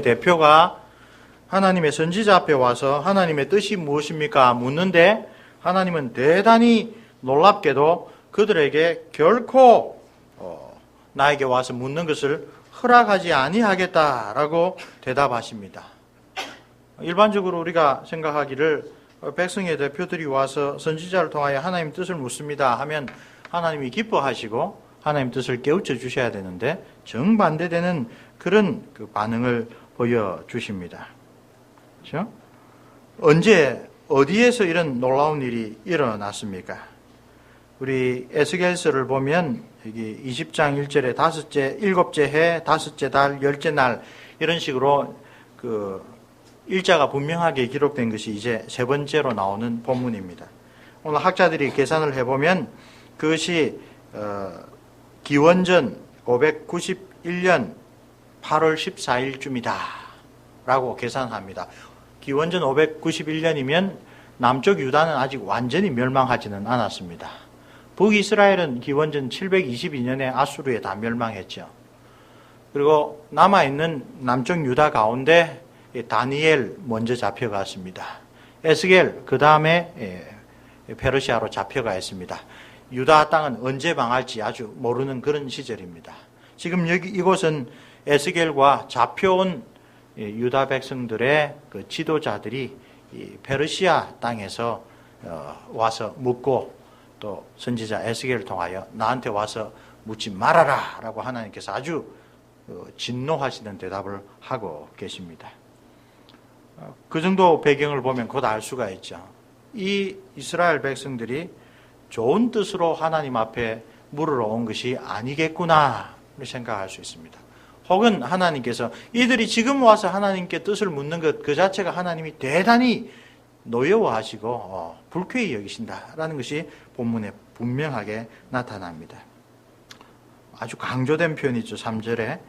대표가 하나님의 선지자 앞에 와서 하나님의 뜻이 무엇입니까? 묻는데 하나님은 대단히 놀랍게도 그들에게 결코 나에게 와서 묻는 것을 허락하지 아니하겠다라고 대답하십니다. 일반적으로 우리가 생각하기를 백성의 대표들이 와서 선지자를 통하여 하나님 뜻을 묻습니다 하면 하나님이 기뻐하시고 하나님 뜻을 깨우쳐 주셔야 되는데 정반대되는 그런 반응을 보여주십니다. 그렇죠? 언제 어디에서 이런 놀라운 일이 일어났습니까? 우리 에스겔서를 보면 여기 20장 1절에 다섯째, 일곱째 해, 다섯째 달, 열째 날 이런 식으로 그 일자가 분명하게 기록된 것이 이제 세 번째로 나오는 본문입니다. 오늘 학자들이 계산을 해보면 그것이 기원전 591년 8월 14일쯤이다 라고 계산합니다. 기원전 591년이면 남쪽 유다는 아직 완전히 멸망하지는 않았습니다. 북이스라엘은 기원전 722년에 아수르에 다 멸망했죠. 그리고 남아있는 남쪽 유다 가운데 다니엘 먼저 잡혀갔습니다. 에스겔 그 다음에 페르시아로 잡혀가 있습니다. 유다 땅은 언제 망할지 아주 모르는 그런 시절입니다. 지금 여기 이곳은 에스겔과 잡혀온 유다 백성들의 그 지도자들이 페르시아 땅에서 와서 묻고 또 선지자 에스겔을 통하여 나한테 와서 묻지 말아라 라고 하나님께서 아주 진노하시는 대답을 하고 계십니다. 그 정도 배경을 보면 곧 알 수가 있죠. 이 이스라엘 백성들이 좋은 뜻으로 하나님 앞에 물으러 온 것이 아니겠구나 생각할 수 있습니다. 혹은 하나님께서 이들이 지금 와서 하나님께 뜻을 묻는 것 그 자체가 하나님이 대단히 노여워하시고 불쾌히 여기신다라는 것이 본문에 분명하게 나타납니다. 아주 강조된 표현이죠. 3절에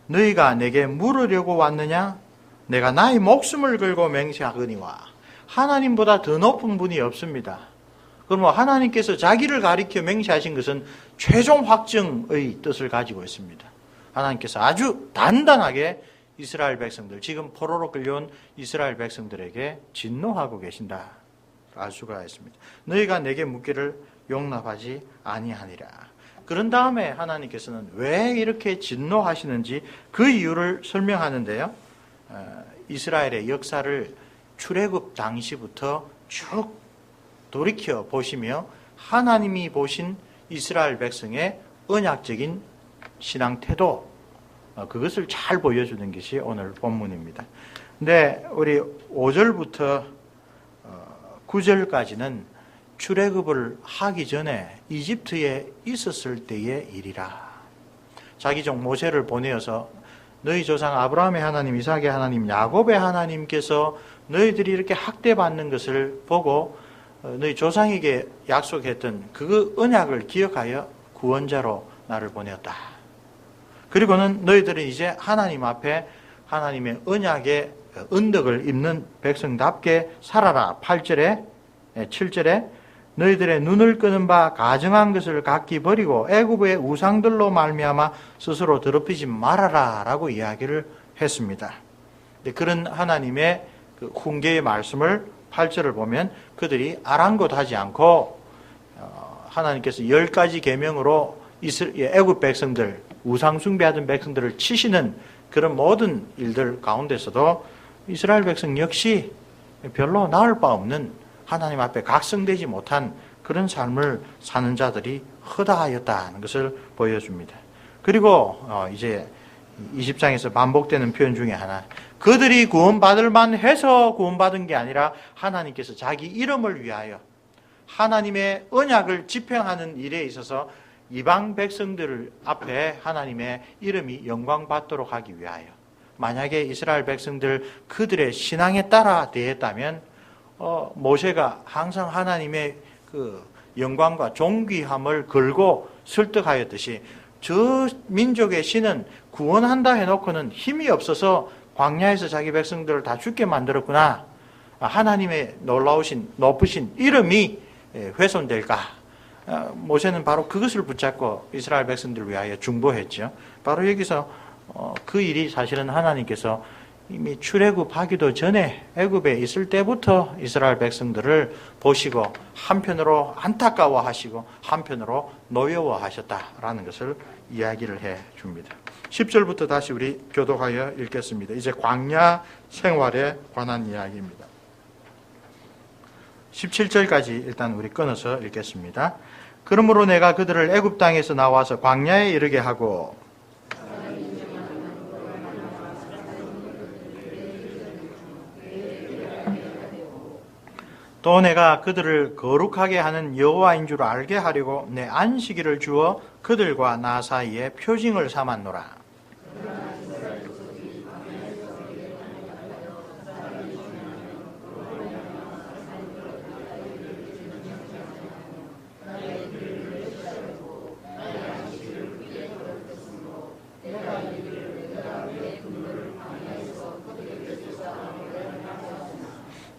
너희가 내게 물으려고 왔느냐? 내가 나의 목숨을 걸고 맹세하거니와. 하나님보다 더 높은 분이 없습니다. 그러면 하나님께서 자기를 가리켜 맹세하신 것은 최종 확정의 뜻을 가지고 있습니다. 하나님께서 아주 단단하게 이스라엘 백성들, 지금 포로로 끌려온 이스라엘 백성들에게 진노하고 계신다 알 수가 있습니다. 너희가 내게 묻기를 용납하지 아니하니라. 그런 다음에 하나님께서는 왜 이렇게 진노하시는지 그 이유를 설명하는데요. 이스라엘의 역사를 출애굽 당시부터 쭉 돌이켜 보시며 하나님이 보신 이스라엘 백성의 언약적인 신앙 태도, 그것을 잘 보여주는 것이 오늘 본문입니다. 근데 우리 5절부터 9절까지는 출애굽을 하기 전에 이집트에 있었을 때의 일이라. 자기 종 모세를 보내어서 너희 조상 아브라함의 하나님, 이삭의 하나님, 야곱의 하나님께서 너희들이 이렇게 학대받는 것을 보고 너희 조상에게 약속했던 그 언약을 기억하여 구원자로 나를 보내었다. 그리고는 너희들은 이제 하나님 앞에 하나님의 언약의 언덕을 입는 백성답게 살아라. 8절에 7절에 너희들의 눈을 끄는 바 가증한 것을 각기 버리고 애굽의 우상들로 말미암아 스스로 더럽히지 말아라 라고 이야기를 했습니다. 그런 하나님의 그 훈계의 말씀을 8절을 보면 그들이 아랑곳하지 않고 하나님께서 10가지 계명으로 애굽 백성들, 우상 숭배하던 백성들을 치시는 그런 모든 일들 가운데서도 이스라엘 백성 역시 별로 나을 바 없는 하나님 앞에 각성되지 못한 그런 삶을 사는 자들이 허다하였다는 것을 보여줍니다. 그리고 이제 20장에서 반복되는 표현 중에 하나, 그들이 구원받을 만해서 구원받은 게 아니라 하나님께서 자기 이름을 위하여 하나님의 언약을 집행하는 일에 있어서 이방 백성들 앞에 하나님의 이름이 영광받도록 하기 위하여, 만약에 이스라엘 백성들 그들의 신앙에 따라 대했다면 모세가 항상 하나님의 그 영광과 존귀함을 걸고 설득하였듯이 저 민족의 신은 구원한다 해놓고는 힘이 없어서 광야에서 자기 백성들을 다 죽게 만들었구나. 하나님의 놀라우신 높으신 이름이 훼손될까? 모세는 바로 그것을 붙잡고 이스라엘 백성들을 위하여 중보했죠. 바로 여기서 그 일이 사실은 하나님께서 이미 출애굽하기도 전에 애굽에 있을 때부터 이스라엘 백성들을 보시고 한편으로 안타까워하시고 한편으로 노여워하셨다라는 것을 이야기를 해 줍니다. 10절부터 다시 우리 교독하여 읽겠습니다. 이제 광야 생활에 관한 이야기입니다. 17절까지 일단 우리 끊어서 읽겠습니다. 그러므로 내가 그들을 애굽 땅에서 나와서 광야에 이르게 하고 또 내가 그들을 거룩하게 하는 여호와인 줄 알게 하려고 내 안식일을 주어 그들과 나 사이에 표징을 삼았노라.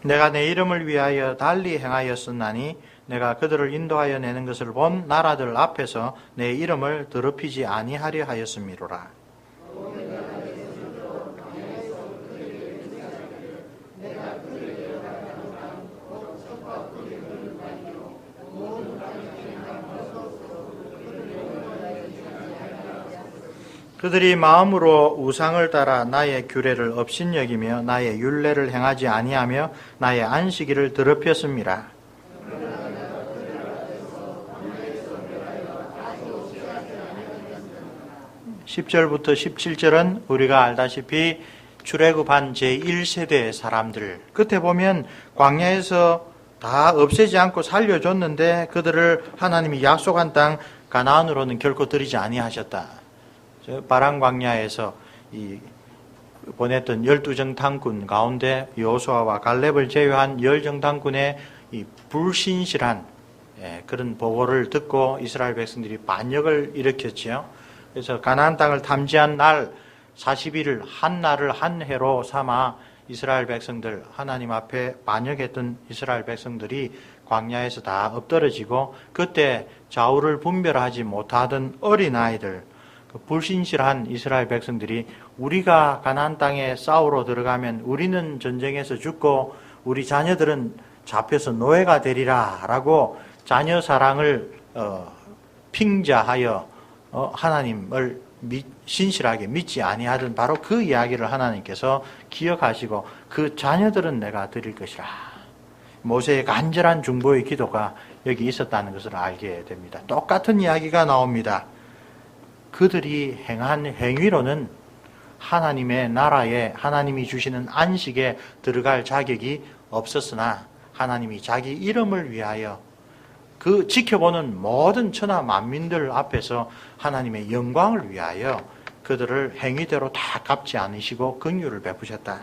내가 내 이름을 위하여 달리 행하였었나니 내가 그들을 인도하여 내는 것을 본 나라들 앞에서 내 이름을 더럽히지 아니하려 하였음이로라. 그들이 마음으로 우상을 따라 나의 규례를 업신여기며 나의 율례를 행하지 아니하며 나의 안식일을 더럽혔음이라. (10절부터) 17절은 우리가 알다시피 출애굽한 제1세대의 사람들, 끝에 보면 광야에서 다 없애지 않고 살려줬는데 그들을 하나님이 약속한 땅 가나안으로는 결코 들이지 아니하셨다. 바란 광야에서 보냈던 12정탐꾼 가운데 여호수아와 갈렙을 제외한 10정탐꾼의 이 불신실한 그런 보고를 듣고 이스라엘 백성들이 반역을 일으켰지요. 그래서 가나안 땅을 탐지한 날 40일을 한 날을 한 해로 삼아 이스라엘 백성들, 하나님 앞에 반역했던 이스라엘 백성들이 광야에서 다 엎드러지고 그때 좌우를 분별하지 못하던 어린아이들, 불신실한 이스라엘 백성들이 우리가 가나안 땅에 싸우러 들어가면 우리는 전쟁에서 죽고 우리 자녀들은 잡혀서 노예가 되리라 라고 자녀 사랑을 핑자하여 하나님을 신실하게 믿지 아니하던 바로 그 이야기를 하나님께서 기억하시고 그 자녀들은 내가 드릴 것이라. 모세의 간절한 중보의 기도가 여기 있었다는 것을 알게 됩니다. 똑같은 이야기가 나옵니다. 그들이 행한 행위로는 하나님의 나라에 하나님이 주시는 안식에 들어갈 자격이 없었으나 하나님이 자기 이름을 위하여 그 지켜보는 모든 천하 만민들 앞에서 하나님의 영광을 위하여 그들을 행위대로 다 갚지 않으시고 긍휼을 베푸셨다.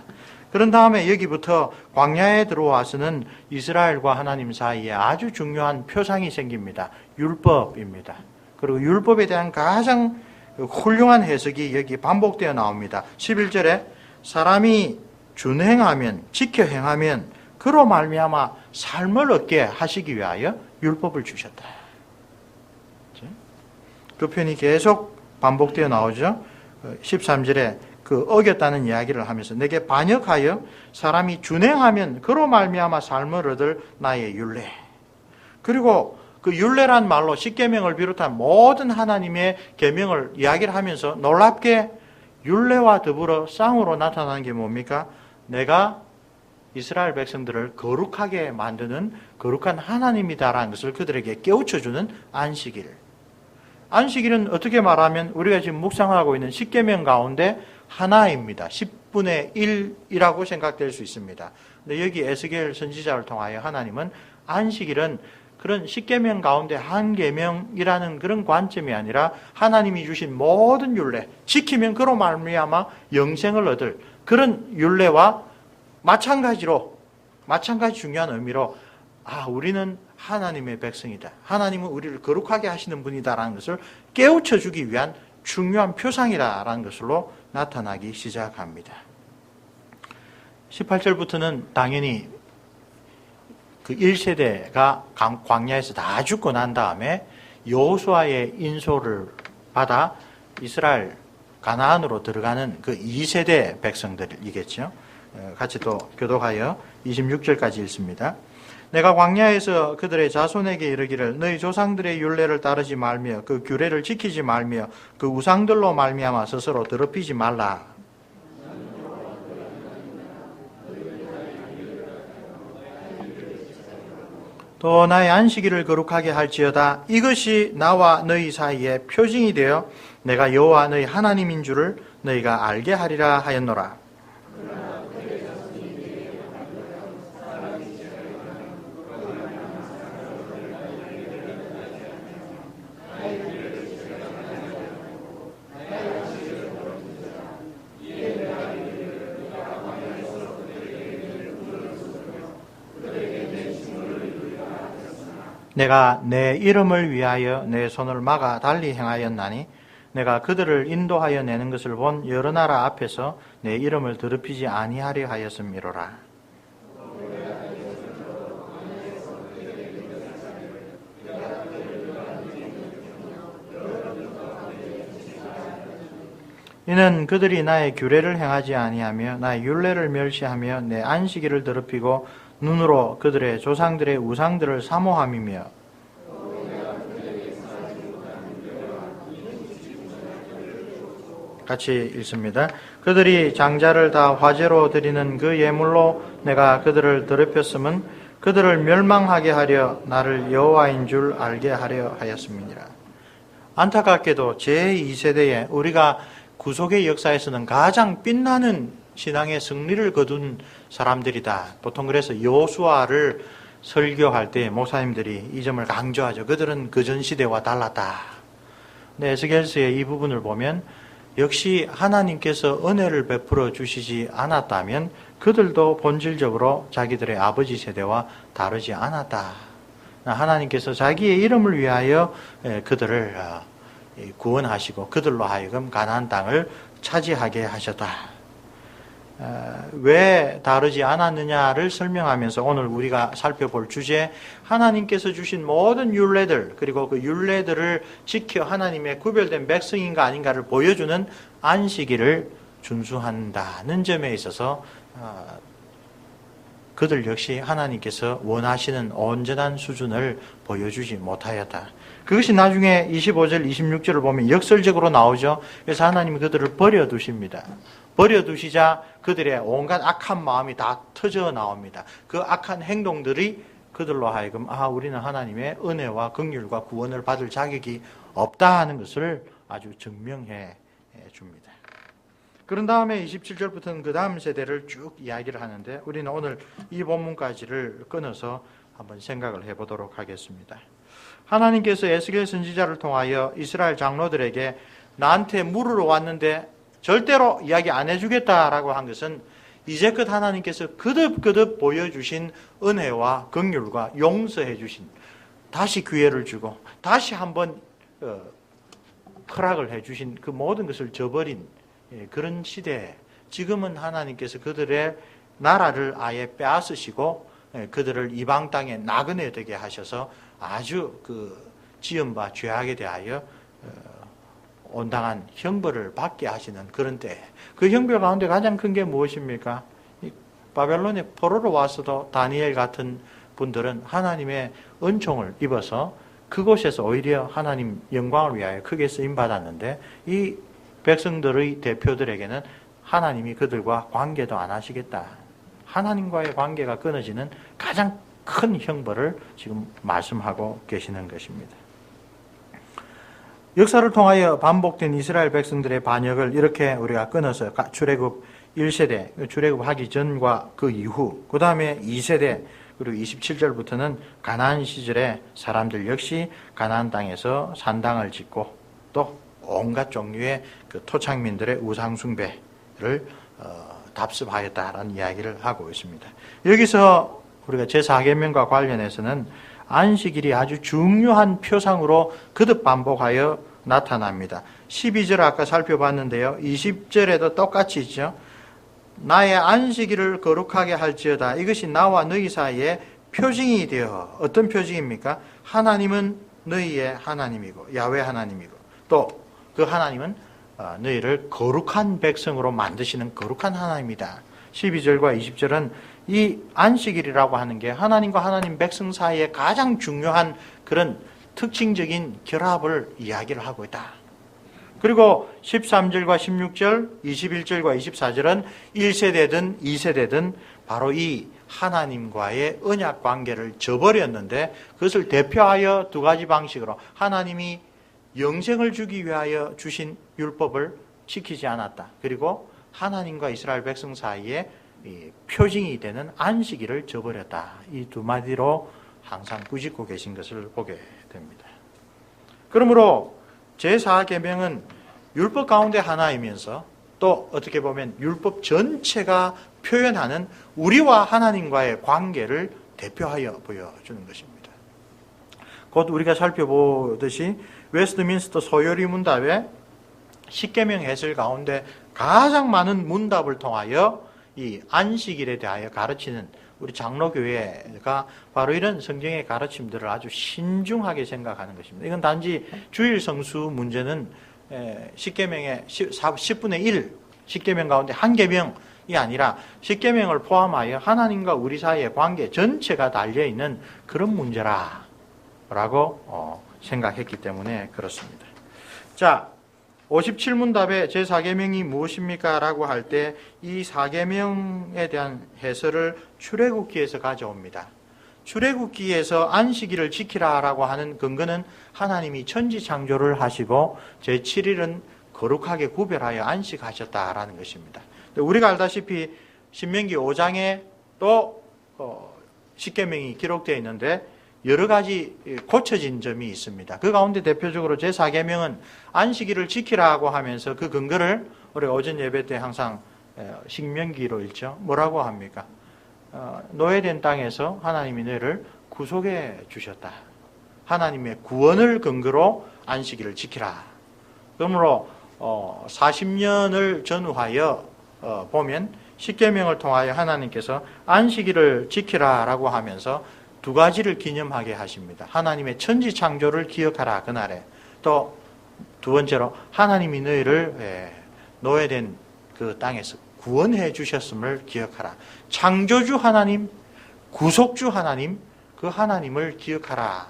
그런 다음에 여기부터 광야에 들어와서는 이스라엘과 하나님 사이에 아주 중요한 표상이 생깁니다. 율법입니다. 그리고 율법에 대한 가장 훌륭한 해석이 여기 반복되어 나옵니다. 11절에 사람이 준행하면, 지켜 행하면 그로 말미암아 삶을 얻게 하시기 위하여 율법을 주셨다. 그 표현이 계속 반복되어 나오죠. 13절에 그 어겼다는 이야기를 하면서 내게 반역하여 사람이 준행하면 그로 말미암아 삶을 얻을 나의 율례. 그리고 그 율례란 말로 십계명을 비롯한 모든 하나님의 계명을 이야기를 하면서 놀랍게 율례와 더불어 쌍으로 나타나는 게 뭡니까? 내가 이스라엘 백성들을 거룩하게 만드는 거룩한 하나님이다라는 것을 그들에게 깨우쳐주는 안식일. 안식일은 어떻게 말하면 우리가 지금 묵상하고 있는 십계명 가운데 하나입니다. 10분의 1이라고 생각될 수 있습니다. 근데 여기 에스겔 선지자를 통하여 하나님은 안식일은 그런 십계명 가운데 한 계명이라는 그런 관점이 아니라 하나님이 주신 모든 율례, 지키면 그로 말미암아 영생을 얻을 그런 율례와 마찬가지 중요한 의미로 우리는 하나님의 백성이다. 하나님은 우리를 거룩하게 하시는 분이다라는 것을 깨우쳐 주기 위한 중요한 표상이다라는 것으로 나타나기 시작합니다. 18절부터는 당연히 그 1세대가 광야에서 다 죽고 난 다음에 여호수아의 인솔을 받아 이스라엘 가나안으로 들어가는 그 2세대 백성들이겠죠. 같이 또 교독하여 26절까지 읽습니다. 내가 광야에서 그들의 자손에게 이르기를 너희 조상들의 율례를 따르지 말며 그 규례를 지키지 말며 그 우상들로 말미암아 스스로 더럽히지 말라. 또 나의 안식일을 거룩하게 할지어다. 이것이 나와 너희 사이에 표징이 되어 내가 여호와 너희 하나님인 줄을 너희가 알게 하리라 하였노라. 내가 내 이름을 위하여 내 손을 막아 달리 행하였나니 내가 그들을 인도하여 내는 것을 본 여러 나라 앞에서 내 이름을 더럽히지 아니하려 하였음이로라. 이는 그들이 나의 규례를 행하지 아니하며 나의 율례를 멸시하며 내 안식일을 더럽히고 눈으로 그들의 조상들의 우상들을 사모함이며 같이 읽습니다. 그들이 장자를 다 화제로 드리는 그 예물로 내가 그들을 더럽혔음은 그들을 멸망하게 하려 나를 여호와인 줄 알게 하려 하였음이니라. 안타깝게도 제2세대에 우리가 구속의 역사에서는 가장 빛나는 신앙의 승리를 거둔 사람들이다. 보통 그래서 여호수아를 설교할 때 목사님들이 이 점을 강조하죠. 그들은 그전 시대와 달랐다. 근데 에스겔서의 이 부분을 보면 역시 하나님께서 은혜를 베풀어 주시지 않았다면 그들도 본질적으로 자기들의 아버지 세대와 다르지 않았다. 하나님께서 자기의 이름을 위하여 그들을 구원하시고 그들로 하여금 가나안 땅을 차지하게 하셨다. 왜 다르지 않았느냐를 설명하면서 오늘 우리가 살펴볼 주제, 하나님께서 주신 모든 율례들 그리고 그 율례들을 지켜 하나님의 구별된 백성인가 아닌가를 보여주는 안식일을 준수한다는 점에 있어서 그들 역시 하나님께서 원하시는 온전한 수준을 보여주지 못하였다. 그것이 나중에 25절, 26절을 보면 역설적으로 나오죠. 그래서 하나님이 그들을 버려두십니다. 버려두시자 그들의 온갖 악한 마음이 다 터져 나옵니다. 그 악한 행동들이 그들로 하여금 우리는 하나님의 은혜와 긍휼과 구원을 받을 자격이 없다 하는 것을 아주 증명해 줍니다. 그런 다음에 27절부터는 그 다음 세대를 쭉 이야기를 하는데 우리는 오늘 이 본문까지를 끊어서 한번 생각을 해보도록 하겠습니다. 하나님께서 에스겔 선지자를 통하여 이스라엘 장로들에게 나한테 물으러 왔는데 절대로 이야기 안 해주겠다라고 한 것은 이제껏 하나님께서 거듭거듭 보여주신 은혜와 긍휼과 용서해 주신, 다시 기회를 주고 다시 한번 허락을 해주신 그 모든 것을 저버린 그런 시대에 지금은 하나님께서 그들의 나라를 아예 빼앗으시고 그들을 이방 땅에 나그네 되게 하셔서 아주 그 지은 바 죄악에 대하여 온당한 형벌을 받게 하시는 그런 때, 그 형벌 가운데 가장 큰 게 무엇입니까? 바벨론에 포로로 와서도 다니엘 같은 분들은 하나님의 은총을 입어서 그곳에서 오히려 하나님 영광을 위하여 크게 쓰임받았는데 이 백성들의 대표들에게는 하나님이 그들과 관계도 안 하시겠다. 하나님과의 관계가 끊어지는 가장 큰 형벌을 지금 말씀하고 계시는 것입니다. 역사를 통하여 반복된 이스라엘 백성들의 반역을 이렇게 우리가 끊어서 출애굽 1세대, 출애굽하기 전과 그 이후, 그 다음에 2세대, 그리고 27절부터는 가나안 시절에 사람들 역시 가나안 땅에서 산당을 짓고 또 온갖 종류의 그 토착민들의 우상숭배를 답습하였다라는 이야기를 하고 있습니다. 여기서 우리가 제4계명과 관련해서는 안식일이 아주 중요한 표상으로 거듭 반복하여 나타납니다. 12절 아까 살펴봤는데요. 20절에도 똑같이 있죠. 나의 안식일을 거룩하게 할지어다. 이것이 나와 너희 사이에 표징이 되어. 어떤 표징입니까? 하나님은 너희의 하나님이고 야훼 하나님이고 또 그 하나님은 너희를 거룩한 백성으로 만드시는 거룩한 하나님이다. 12절과 20절은 이 안식일이라고 하는 게 하나님과 하나님 백성 사이에 가장 중요한 그런 특징적인 결합을 이야기를 하고 있다. 그리고 13절과 16절, 21절과 24절은 1세대든 2세대든 바로 이 하나님과의 언약 관계를 저버렸는데 그것을 대표하여 두 가지 방식으로 하나님이 영생을 주기 위하여 주신 율법을 지키지 않았다. 그리고 하나님과 이스라엘 백성 사이에 표징이 되는 안식일을 저버렸다. 이 두 마디로 항상 꾸짖고 계신 것을 보게 됩니다. 그러므로 제4계명은 율법 가운데 하나이면서 또 어떻게 보면 율법 전체가 표현하는 우리와 하나님과의 관계를 대표하여 보여주는 것입니다. 곧 우리가 살펴보듯이 웨스트민스터 소요리 문답에 10계명 해설 가운데 가장 많은 문답을 통하여 이 안식일에 대하여 가르치는 우리 장로교회가 바로 이런 성경의 가르침들을 아주 신중하게 생각하는 것입니다. 이건 단지 주일 성수 문제는 10계명의 10분의 1, 10계명 가운데 한 계명이 아니라 10계명을 포함하여 하나님과 우리 사이의 관계 전체가 달려있는 그런 문제라고 생각했기 때문에 그렇습니다. 자, 57문답에 제4계명이 무엇입니까? 라고 할 때 이 4계명에 대한 해설을 출애굽기에서 가져옵니다. 출애굽기에서 안식일을 지키라 라고 하는 근거는 하나님이 천지창조를 하시고 제7일은 거룩하게 구별하여 안식하셨다라는 것입니다. 우리가 알다시피 신명기 5장에 또 10계명이 기록되어 있는데 여러 가지 고쳐진 점이 있습니다. 그 가운데 대표적으로 제4계명은 안식일을 지키라고 하면서 그 근거를 우리가 오전 예배 때 항상 신명기로 읽죠. 뭐라고 합니까? 노예된 땅에서 하나님이 너희를 구속해 주셨다. 하나님의 구원을 근거로 안식일을 지키라. 그러므로 40년을 전후하여 보면 10계명을 통하여 하나님께서 안식일을 지키라라고 하면서 두 가지를 기념하게 하십니다. 하나님의 천지 창조를 기억하라 그날에. 또 두 번째로 하나님이 너희를 노예된 그 땅에서 구원해 주셨음을 기억하라. 창조주 하나님, 구속주 하나님, 그 하나님을 기억하라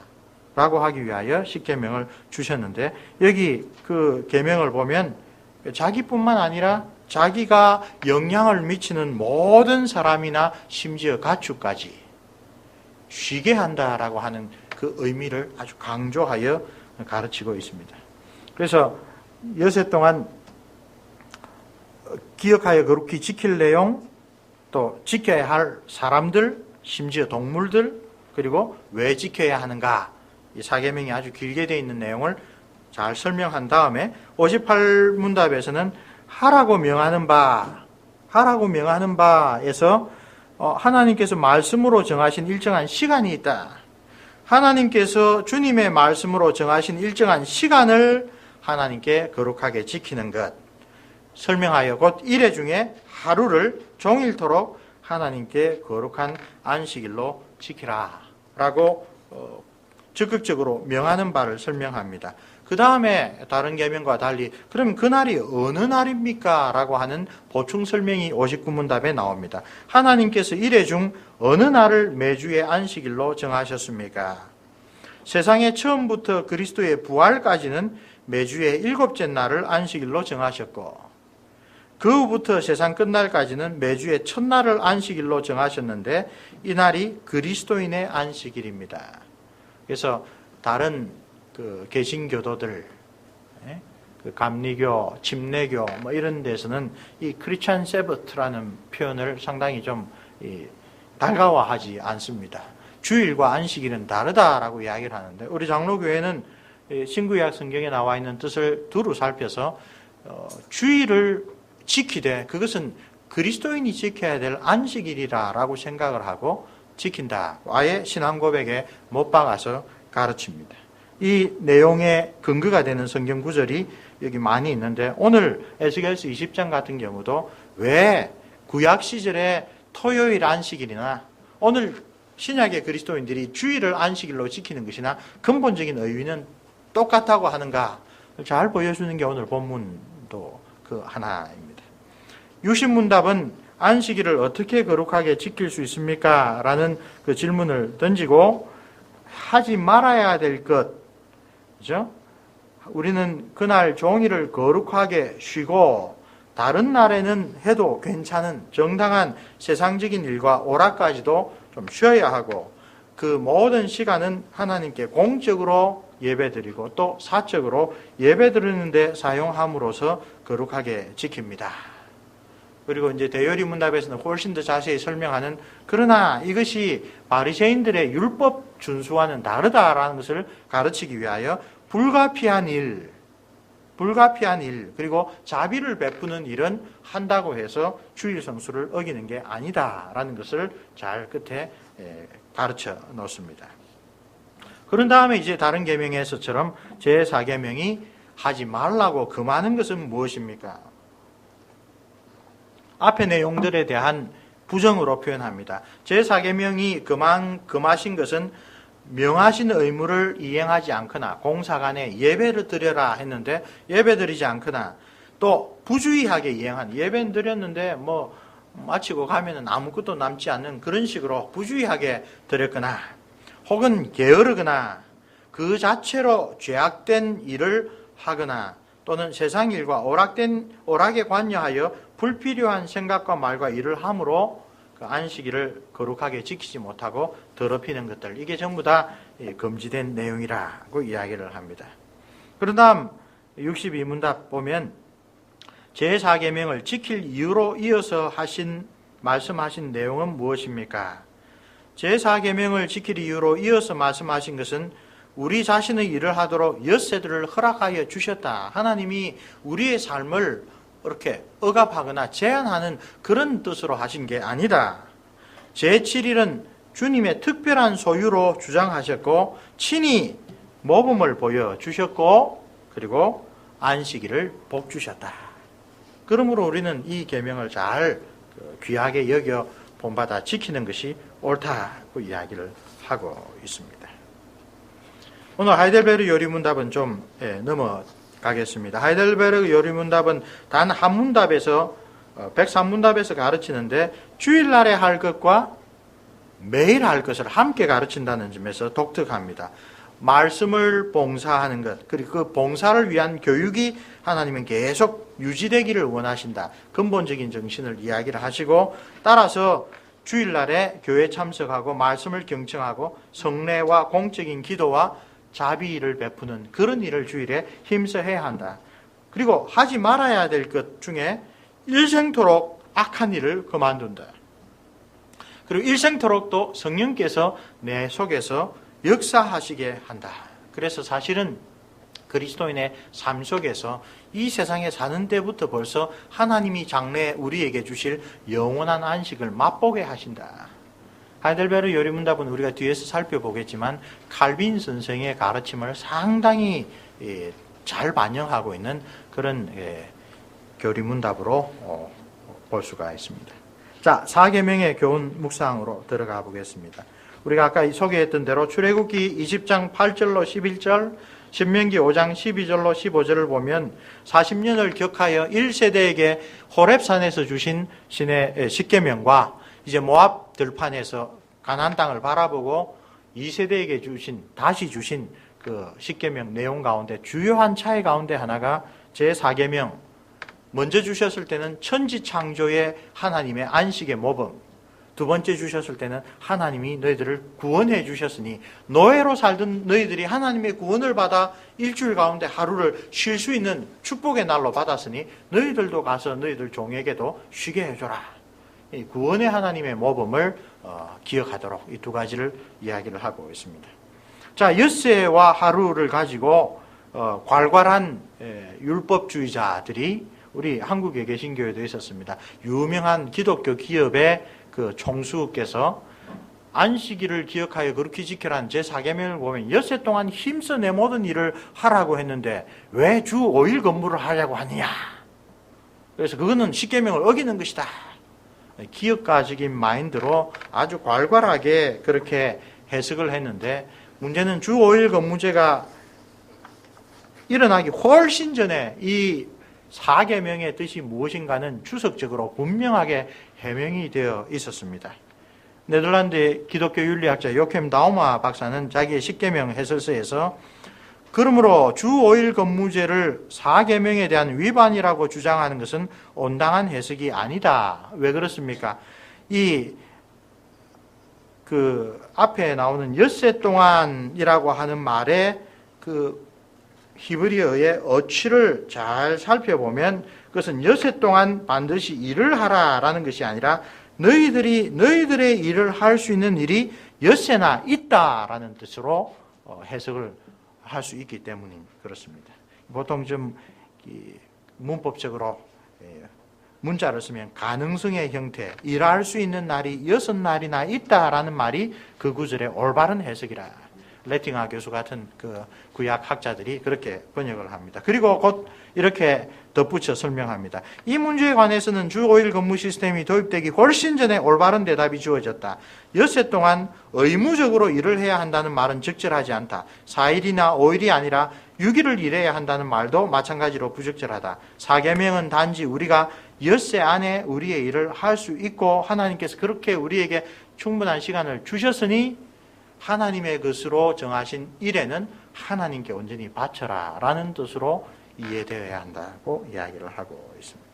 라고 하기 위하여 10계명을 주셨는데 여기 그 계명을 보면 자기뿐만 아니라 자기가 영향을 미치는 모든 사람이나 심지어 가축까지 쉬게 한다라고 하는 그 의미를 아주 강조하여 가르치고 있습니다. 그래서 여세 동안 기억하여 거룩히 지킬 내용, 또 지켜야 할 사람들, 심지어 동물들, 그리고 왜 지켜야 하는가, 이 4계명이 아주 길게 되어 있는 내용을 잘 설명한 다음에 58문답에서는 하라고 명하는 바에서 하나님께서 말씀으로 정하신 일정한 시간이 있다. 하나님께서 주님의 말씀으로 정하신 일정한 시간을 하나님께 거룩하게 지키는 것 설명하여 곧 이래 중에 하루를 종일토록 하나님께 거룩한 안식일로 지키라 라고 적극적으로 명하는 바를 설명합니다. 그 다음에 다른 계명과 달리 그럼 그날이 어느 날입니까? 라고 하는 보충 설명이 59문답에 나옵니다. 하나님께서 이래 중 어느 날을 매주의 안식일로 정하셨습니까? 세상의 처음부터 그리스도의 부활까지는 매주의 7째 날을 안식일로 정하셨고 그 후부터 세상 끝날까지는 매주의 첫날을 안식일로 정하셨는데 이 날이 그리스도인의 안식일입니다. 그래서 다른 그 개신교도들, 그 감리교, 침례교 뭐 이런 데서는 이 크리스천 세버트라는 표현을 상당히 좀 달가워하지 않습니다. 주일과 안식일은 다르다라고 이야기를 하는데 우리 장로교회는 신구약 성경에 나와 있는 뜻을 두루 살펴서 주일을 지키되 그것은 그리스도인이 지켜야 될 안식일이라고 생각을 하고 지킨다. 아예 신앙 고백에 못 박아서 가르칩니다. 이 내용의 근거가 되는 성경 구절이 여기 많이 있는데 오늘 에스겔서 20장 같은 경우도 왜 구약 시절에 토요일 안식일이나 오늘 신약의 그리스도인들이 주일을 안식일로 지키는 것이나 근본적인 의미는 똑같다고 하는가 잘 보여주는 게 오늘 본문 질문도 그 하나입니다. 유신문답은 안식일을 어떻게 거룩하게 지킬 수 있습니까? 라는 그 질문을 던지고 하지 말아야 될 것, 그죠? 우리는 그날 종일을 거룩하게 쉬고 다른 날에는 해도 괜찮은 정당한 세상적인 일과 오락까지도 좀 쉬어야 하고 그 모든 시간은 하나님께 공적으로 예배드리고 또 사적으로 예배드리는데 사용함으로써 거룩하게 지킵니다. 그리고 이제 대요리 문답에서는 훨씬 더 자세히 설명하는 그러나 이것이 바리새인들의 율법 준수와는 다르다라는 것을 가르치기 위하여 불가피한 일 그리고 자비를 베푸는 일은 한다고 해서 주일 성수를 어기는 게 아니다라는 것을 잘 끝에 가르쳐 놓습니다. 그런 다음에 이제 다른 계명에서처럼 제4계명이 하지 말라고 금하는 것은 무엇입니까? 앞의 내용들에 대한 부정으로 표현합니다. 제4계명이 금하신 것은 명하신 의무를 이행하지 않거나 공사간에 예배를 드려라 했는데 예배 드리지 않거나 또 부주의하게 이행한 예배는 드렸는데 마치고 가면은 아무것도 남지 않는 그런 식으로 부주의하게 드렸거나 혹은 게으르거나 그 자체로 죄악된 일을 하거나 또는 세상 일과 오락에 관여하여 불필요한 생각과 말과 일을 함으로 그 안식일을 거룩하게 지키지 못하고 더럽히는 것들, 이게 전부 다 금지된 내용이라고 이야기를 합니다. 그런 다음 62문답 보면 제4계명을 지킬 이유로 이어서 말씀하신 내용은 무엇입니까? 제4계명을 지킬 이유로 이어서 말씀하신 것은 우리 자신의 일을 하도록 엿새들을 허락하여 주셨다. 하나님이 우리의 삶을 이렇게 억압하거나 제한하는 그런 뜻으로 하신 게 아니다. 제7일은 주님의 특별한 소유로 주장하셨고 친히 모범을 보여주셨고 그리고 안식일을 복 주셨다. 그러므로 우리는 이 계명을 잘 귀하게 여겨 본받아 지키는 것이 옳다고 이야기를 하고 있습니다. 오늘 하이델베르 요리문답은 좀 넘어가겠습니다. 하이델베르 요리문답은 단 한 문답에서 103문답에서 가르치는데 주일날에 할 것과 매일 할 것을 함께 가르친다는 점에서 독특합니다. 말씀을 봉사하는 것, 그리고 그 봉사를 위한 교육이 하나님은 계속 유지되기를 원하신다. 근본적인 정신을 이야기를 하시고 따라서 주일날에 교회 참석하고 말씀을 경청하고 성례와 공적인 기도와 자비를 베푸는 그런 일을 주일에 힘써 해야 한다. 그리고 하지 말아야 될 것 중에 일생토록 악한 일을 그만둔다. 그리고 일생토록 또 성령께서 내 속에서 역사하시게 한다. 그래서 사실은 그리스도인의 삶 속에서 이 세상에 사는 때부터 벌써 하나님이 장래에 우리에게 주실 영원한 안식을 맛보게 하신다. 하이델베르 요리문답은 우리가 뒤에서 살펴보겠지만 칼빈 선생의 가르침을 상당히 잘 반영하고 있는 그런 교리문답으로 볼 수가 있습니다. 자, 4계명의 교훈 묵상으로 들어가 보겠습니다. 우리가 아까 소개했던 대로 출애굽기 20장 8절로 11절, 신명기 5장 12절로 15절을 보면 40년을 격하여 1세대에게 호렙산에서 주신 신의 10계명과 이제 모압 들판에서 가나안 땅을 바라보고 2세대에게 다시 주신 그 10계명 내용 가운데 주요한 차이 가운데 하나가 제4계명, 먼저 주셨을 때는 천지 창조의 하나님의 안식의 모범, 두 번째 주셨을 때는 하나님이 너희들을 구원해 주셨으니 노예로 살던 너희들이 하나님의 구원을 받아 일주일 가운데 하루를 쉴 수 있는 축복의 날로 받았으니 너희들도 가서 너희들 종에게도 쉬게 해줘라. 이 구원의 하나님의 모범을 기억하도록 이 두 가지를 이야기를 하고 있습니다. 자, 엿새와 하루를 가지고 괄괄한 율법주의자들이 우리 한국에 계신 교회도 있었습니다. 유명한 기독교 기업의 그 총수께서 안식일을 기억하여 그렇게 지켜라는 제4계명을 보면 엿새 동안 힘써 내 모든 일을 하라고 했는데 왜 주 5일 근무를 하려고 하느냐. 그래서 그거는 10계명을 어기는 것이다. 기업가적인 마인드로 아주 괄괄하게 그렇게 해석을 했는데 문제는 주 5일 근무제가 일어나기 훨씬 전에 이 4계명의 뜻이 무엇인가는 주석적으로 분명하게 해명이 되어 있었습니다. 네덜란드의 기독교 윤리학자 요켐 다우마 박사는 자기의 10계명 해설서에서 그러므로 주 5일 근무제를 4계명에 대한 위반이라고 주장하는 것은 온당한 해석이 아니다. 왜 그렇습니까? 앞에 나오는 엿새 동안이라고 하는 말에 그 히브리어의 어치를 잘 살펴보면 그것은 엿새 동안 반드시 일을 하라라는 것이 아니라 너희들의 일을 할 수 있는 일이 엿새나 있다라는 뜻으로 해석을 할 수 있기 때문에 그렇습니다. 보통 좀 문법적으로 문자를 쓰면 가능성의 형태, 일할 수 있는 날이 6날이나 있다라는 말이 그 구절의 올바른 해석이라. 레팅하 교수 같은 그 구약 학자들이 그렇게 번역을 합니다. 그리고 곧 이렇게 덧붙여 설명합니다. 이 문제에 관해서는 주 5일 근무 시스템이 도입되기 훨씬 전에 올바른 대답이 주어졌다. 엿새 동안 의무적으로 일을 해야 한다는 말은 적절하지 않다. 4일이나 5일이 아니라 6일을 일해야 한다는 말도 마찬가지로 부적절하다. 4계명은 단지 우리가 엿새 안에 우리의 일을 할 수 있고 하나님께서 그렇게 우리에게 충분한 시간을 주셨으니 하나님의 것으로 정하신 일에는 하나님께 온전히 바쳐라 라는 뜻으로 이해되어야 한다고 이야기를 하고 있습니다.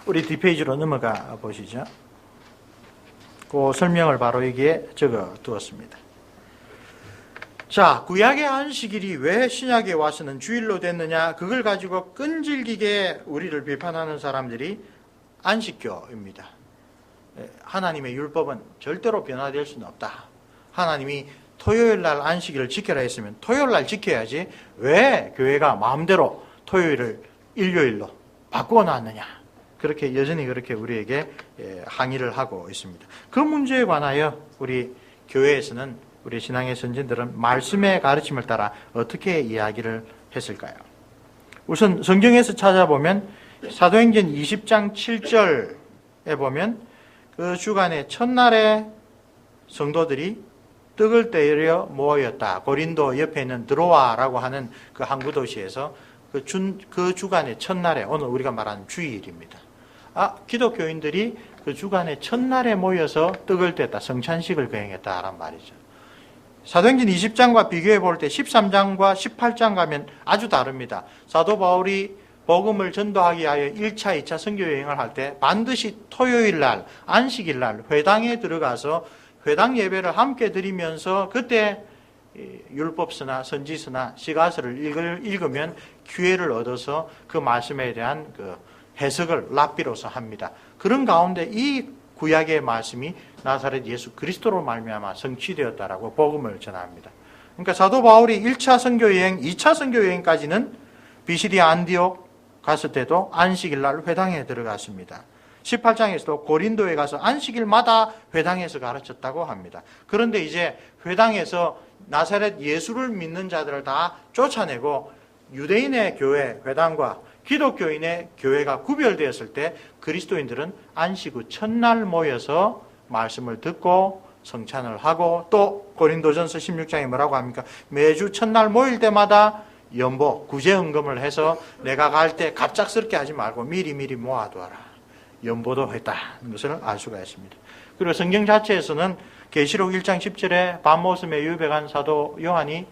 우리 뒷페이지로 넘어가 보시죠. 그 설명을 바로 여기에 적어 두었습니다. 자, 구약의 안식일이 왜 신약에 와서는 주일로 됐느냐? 그걸 가지고 끈질기게 우리를 비판하는 사람들이 안식교입니다. 하나님의 율법은 절대로 변화될 수는 없다. 하나님이 토요일 날 안식일을 지켜라 했으면 토요일 날 지켜야지 왜 교회가 마음대로 토요일을 일요일로 바꾸어 놨느냐. 그렇게 여전히 그렇게 우리에게 항의를 하고 있습니다. 그 문제에 관하여 우리 교회에서는 우리 신앙의 선진들은 말씀의 가르침을 따라 어떻게 이야기를 했을까요? 우선 성경에서 찾아보면 사도행전 20장 7절에 보면 그 주간의 첫날에 성도들이 떡을 떼려 모였다. 고린도 옆에 있는 드로아라고 하는 그 항구 도시에서 그 주간의 첫날에, 오늘 우리가 말하는 주일입니다. 기독교인들이 그 주간의 첫날에 모여서 떡을 뗐다. 성찬식을 거행했다라는 말이죠. 사도행전 20장과 비교해 볼 때 13장과 18장 가면 아주 다릅니다. 사도 바울이 복음을 전도하기 위하여 1차, 2차 선교 여행을 할 때 반드시 토요일 날, 안식일 날 회당에 들어가서 회당 예배를 함께 드리면서 그때 율법서나 선지서나 시가서를 읽으면 기회를 얻어서 그 말씀에 대한 그 해석을 랍비로서 합니다. 그런 가운데 이 구약의 말씀이 나사렛 예수 그리스도로 말미암아 성취되었다라고 복음을 전합니다. 그러니까 사도 바울이 1차 선교 여행, 2차 선교 여행까지는 비시디아 안디옥 갔을 때도 안식일 날 회당에 들어갔습니다. 18장에서도 고린도에 가서 안식일마다 회당에서 가르쳤다고 합니다. 그런데 이제 회당에서 나사렛 예수를 믿는 자들을 다 쫓아내고 유대인의 교회, 회당과 기독교인의 교회가 구별되었을 때 그리스도인들은 안식 후 첫날 모여서 말씀을 듣고 성찬을 하고 또 고린도전서 16장에 뭐라고 합니까? 매주 첫날 모일 때마다 연보, 구제헌금을 해서 내가 갈 때 갑작스럽게 하지 말고 미리 모아두어라. 연보도 했다는 것을 알 수가 있습니다. 그리고 성경 자체에서는 계시록 1장 10절에 밤모섬에 유배간 사도 요한이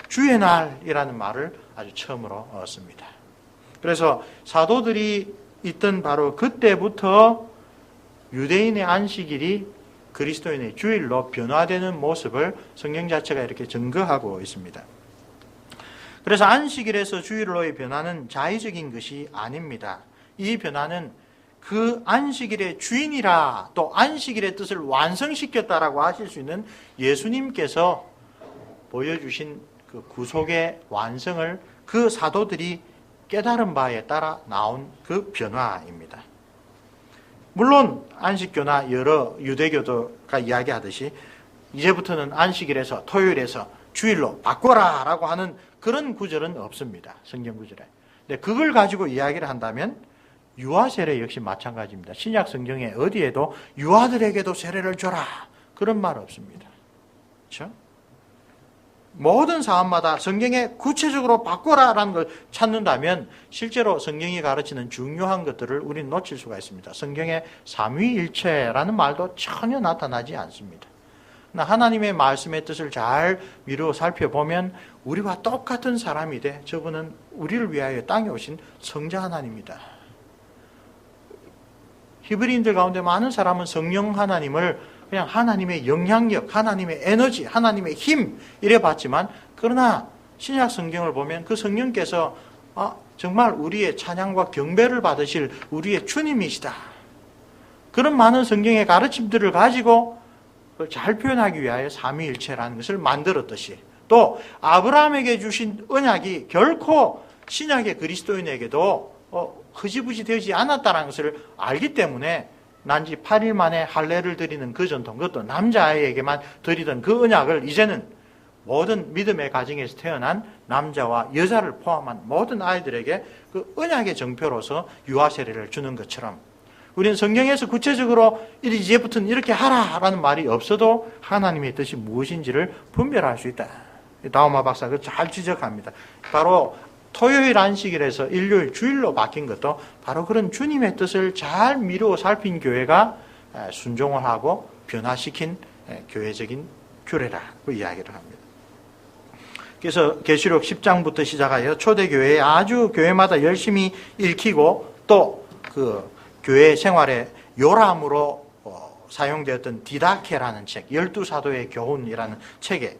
주의 날이라는 말을 아주 처음으로 얻습니다. 그래서 사도들이 있던 바로 그때부터 유대인의 안식일이 그리스도인의 주일로 변화되는 모습을 성경 자체가 이렇게 증거하고 있습니다. 그래서 안식일에서 주일로의 변화는 자의적인 것이 아닙니다. 이 변화는 그 안식일의 주인이라 또 안식일의 뜻을 완성시켰다라고 하실 수 있는 예수님께서 보여주신 그 구속의 완성을 그 사도들이 깨달은 바에 따라 나온 그 변화입니다. 물론 안식교나 여러 유대교도가 이야기하듯이 이제부터는 안식일에서 토요일에서 주일로 바꿔라 라고 하는 그런 구절은 없습니다. 성경 구절에. 근데 그걸 가지고 이야기를 한다면 유아 세례 역시 마찬가지입니다. 신약 성경에 어디에도 유아들에게도 세례를 줘라 그런 말 없습니다. 그렇죠? 모든 사안마다 성경에 구체적으로 바꿔라라는 걸 찾는다면 실제로 성경이 가르치는 중요한 것들을 우리는 놓칠 수가 있습니다. 성경에 삼위일체라는 말도 전혀 나타나지 않습니다. 하나님의 말씀의 뜻을 잘 미루어 살펴보면 우리와 똑같은 사람이 돼 저분은 우리를 위하여 땅에 오신 성자 하나님이다. 히브리인들 가운데 많은 사람은 성령 하나님을 그냥 하나님의 영향력, 하나님의 에너지, 하나님의 힘 이래 봤지만 그러나 신약 성경을 보면 그 성령께서 정말 우리의 찬양과 경배를 받으실 우리의 주님이시다. 그런 많은 성경의 가르침들을 가지고 그걸 잘 표현하기 위하여 삼위일체라는 것을 만들었듯이 또 아브라함에게 주신 언약이 결코 신약의 그리스도인에게도 흐지부지 되지 않았다는 것을 알기 때문에 난지 8일 만에 할례를 드리는 그 전통, 그것도 남자아이에게만 드리던 그 언약을 이제는 모든 믿음의 가정에서 태어난 남자와 여자를 포함한 모든 아이들에게 그 언약의 정표로서 유아 세례를 주는 것처럼 우리는 성경에서 구체적으로 이제부터는 이렇게 하라라는 말이 없어도 하나님의 뜻이 무엇인지를 분별할 수 있다. 다우마 박사가 잘 지적합니다. 바로 토요일 안식일에서 일요일 주일로 바뀐 것도 바로 그런 주님의 뜻을 잘 미루어 살핀 교회가 순종을 하고 변화시킨 교회적인 규례라고 이야기를 합니다. 그래서 계시록 10장부터 시작하여 초대교회에 아주 교회마다 열심히 읽히고 또 그 교회 생활의 요람으로 사용되었던 디다케라는 책, 12사도의 교훈이라는 책에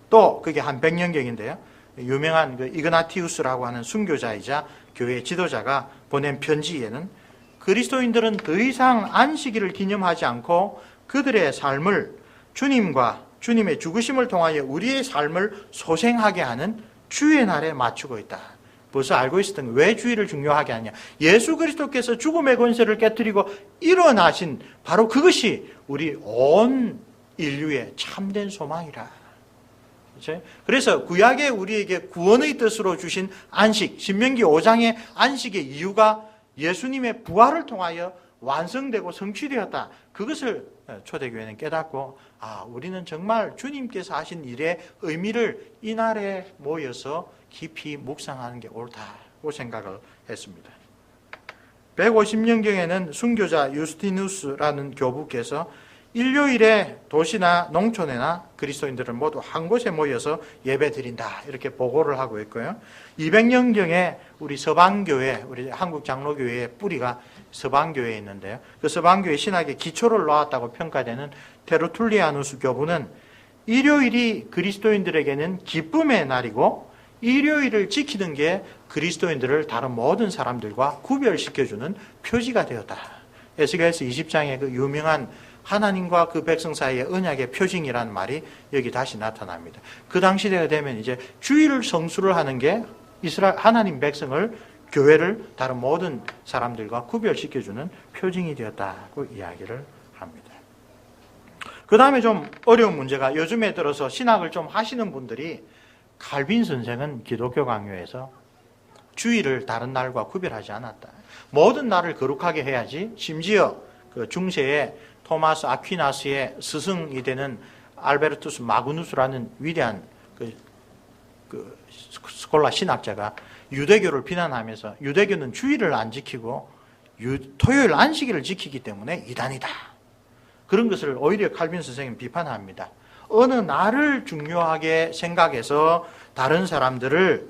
또 그게 한 100년경인데요. 유명한 그 이그나티우스라고 하는 순교자이자 교회 지도자가 보낸 편지에는 그리스도인들은 더 이상 안식일을 기념하지 않고 그들의 삶을 주님과 주님의 죽으심을 통하여 우리의 삶을 소생하게 하는 주의 날에 맞추고 있다. 벌써 알고 있었던 왜 주일을 중요하게 하냐. 예수 그리스도께서 죽음의 권세를 깨뜨리고 일어나신 바로 그것이 우리 온 인류의 참된 소망이라. 그래서 구약에 우리에게 구원의 뜻으로 주신 안식, 신명기 5장의 안식의 이유가 예수님의 부활을 통하여 완성되고 성취되었다. 그것을 초대교회는 깨닫고 우리는 정말 주님께서 하신 일의 의미를 이날에 모여서 깊이 묵상하는 게 옳다고 생각을 했습니다. 150년경에는 순교자 유스티누스라는 교부께서 일요일에 도시나 농촌에나 그리스도인들은 모두 한 곳에 모여서 예배 드린다 이렇게 보고를 하고 있고요. 200년경에 우리 서방교회, 우리 한국 장로교회의 뿌리가 서방교회에 있는데요. 그 서방교회 신학의 기초를 놓았다고 평가되는 테르툴리아누스 교부는 일요일이 그리스도인들에게는 기쁨의 날이고 일요일을 지키는 게 그리스도인들을 다른 모든 사람들과 구별시켜주는 표지가 되었다. 에스겔서 20장의 그 유명한 하나님과 그 백성 사이의 언약의 표징이라는 말이 여기 다시 나타납니다. 그 당시대가 되면 이제 주일을 성수를 하는 게 이스라엘 하나님 백성을 교회를 다른 모든 사람들과 구별시켜주는 표징이 되었다고 이야기를 합니다. 그 다음에 좀 어려운 문제가 요즘에 들어서 신학을 좀 하시는 분들이 칼빈 선생은 기독교 강요에서 주일을 다른 날과 구별하지 않았다. 모든 날을 거룩하게 해야지. 심지어 그 중세에 토마스 아퀴나스의 스승이 되는 알베르투스 마그누스라는 위대한 그 스콜라 신학자가 유대교를 비난하면서 유대교는 주일을 안 지키고 토요일 안식일을 지키기 때문에 이단이다. 그런 것을 오히려 칼빈 선생은 비판합니다. 어느 날을 중요하게 생각해서 다른 사람들을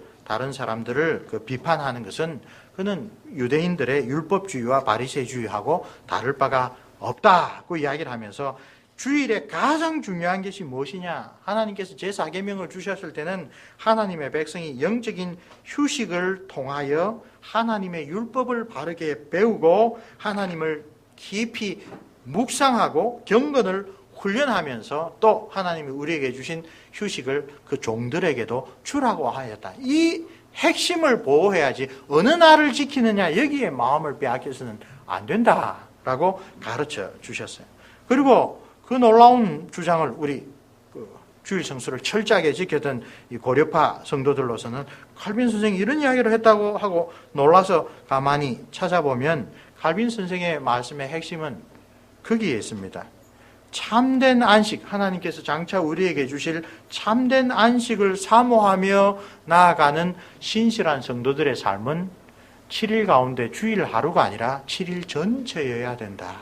그 비판하는 것은 그는 유대인들의 율법주의와 바리새주의하고 다를 바가 없다고 이야기를 하면서 주일에 가장 중요한 것이 무엇이냐? 하나님께서 제4계명을 주셨을 때는 하나님의 백성이 영적인 휴식을 통하여 하나님의 율법을 바르게 배우고 하나님을 깊이 묵상하고 경건을 훈련하면서 또 하나님이 우리에게 주신 휴식을 그 종들에게도 주라고 하였다. 이 핵심을 보호해야지 어느 날을 지키느냐 여기에 마음을 빼앗겨서는 안 된다라고 가르쳐 주셨어요. 그리고 그 놀라운 주장을 우리 주일 성수를 철저하게 지켰던 이 고려파 성도들로서는 칼빈 선생이 이런 이야기를 했다고 하고 놀라서 가만히 찾아보면 칼빈 선생의 말씀의 핵심은 거기에 있습니다. 참된 안식, 하나님께서 장차 우리에게 주실 참된 안식을 사모하며 나아가는 신실한 성도들의 삶은 7일 가운데 주일 하루가 아니라 7일 전체여야 된다.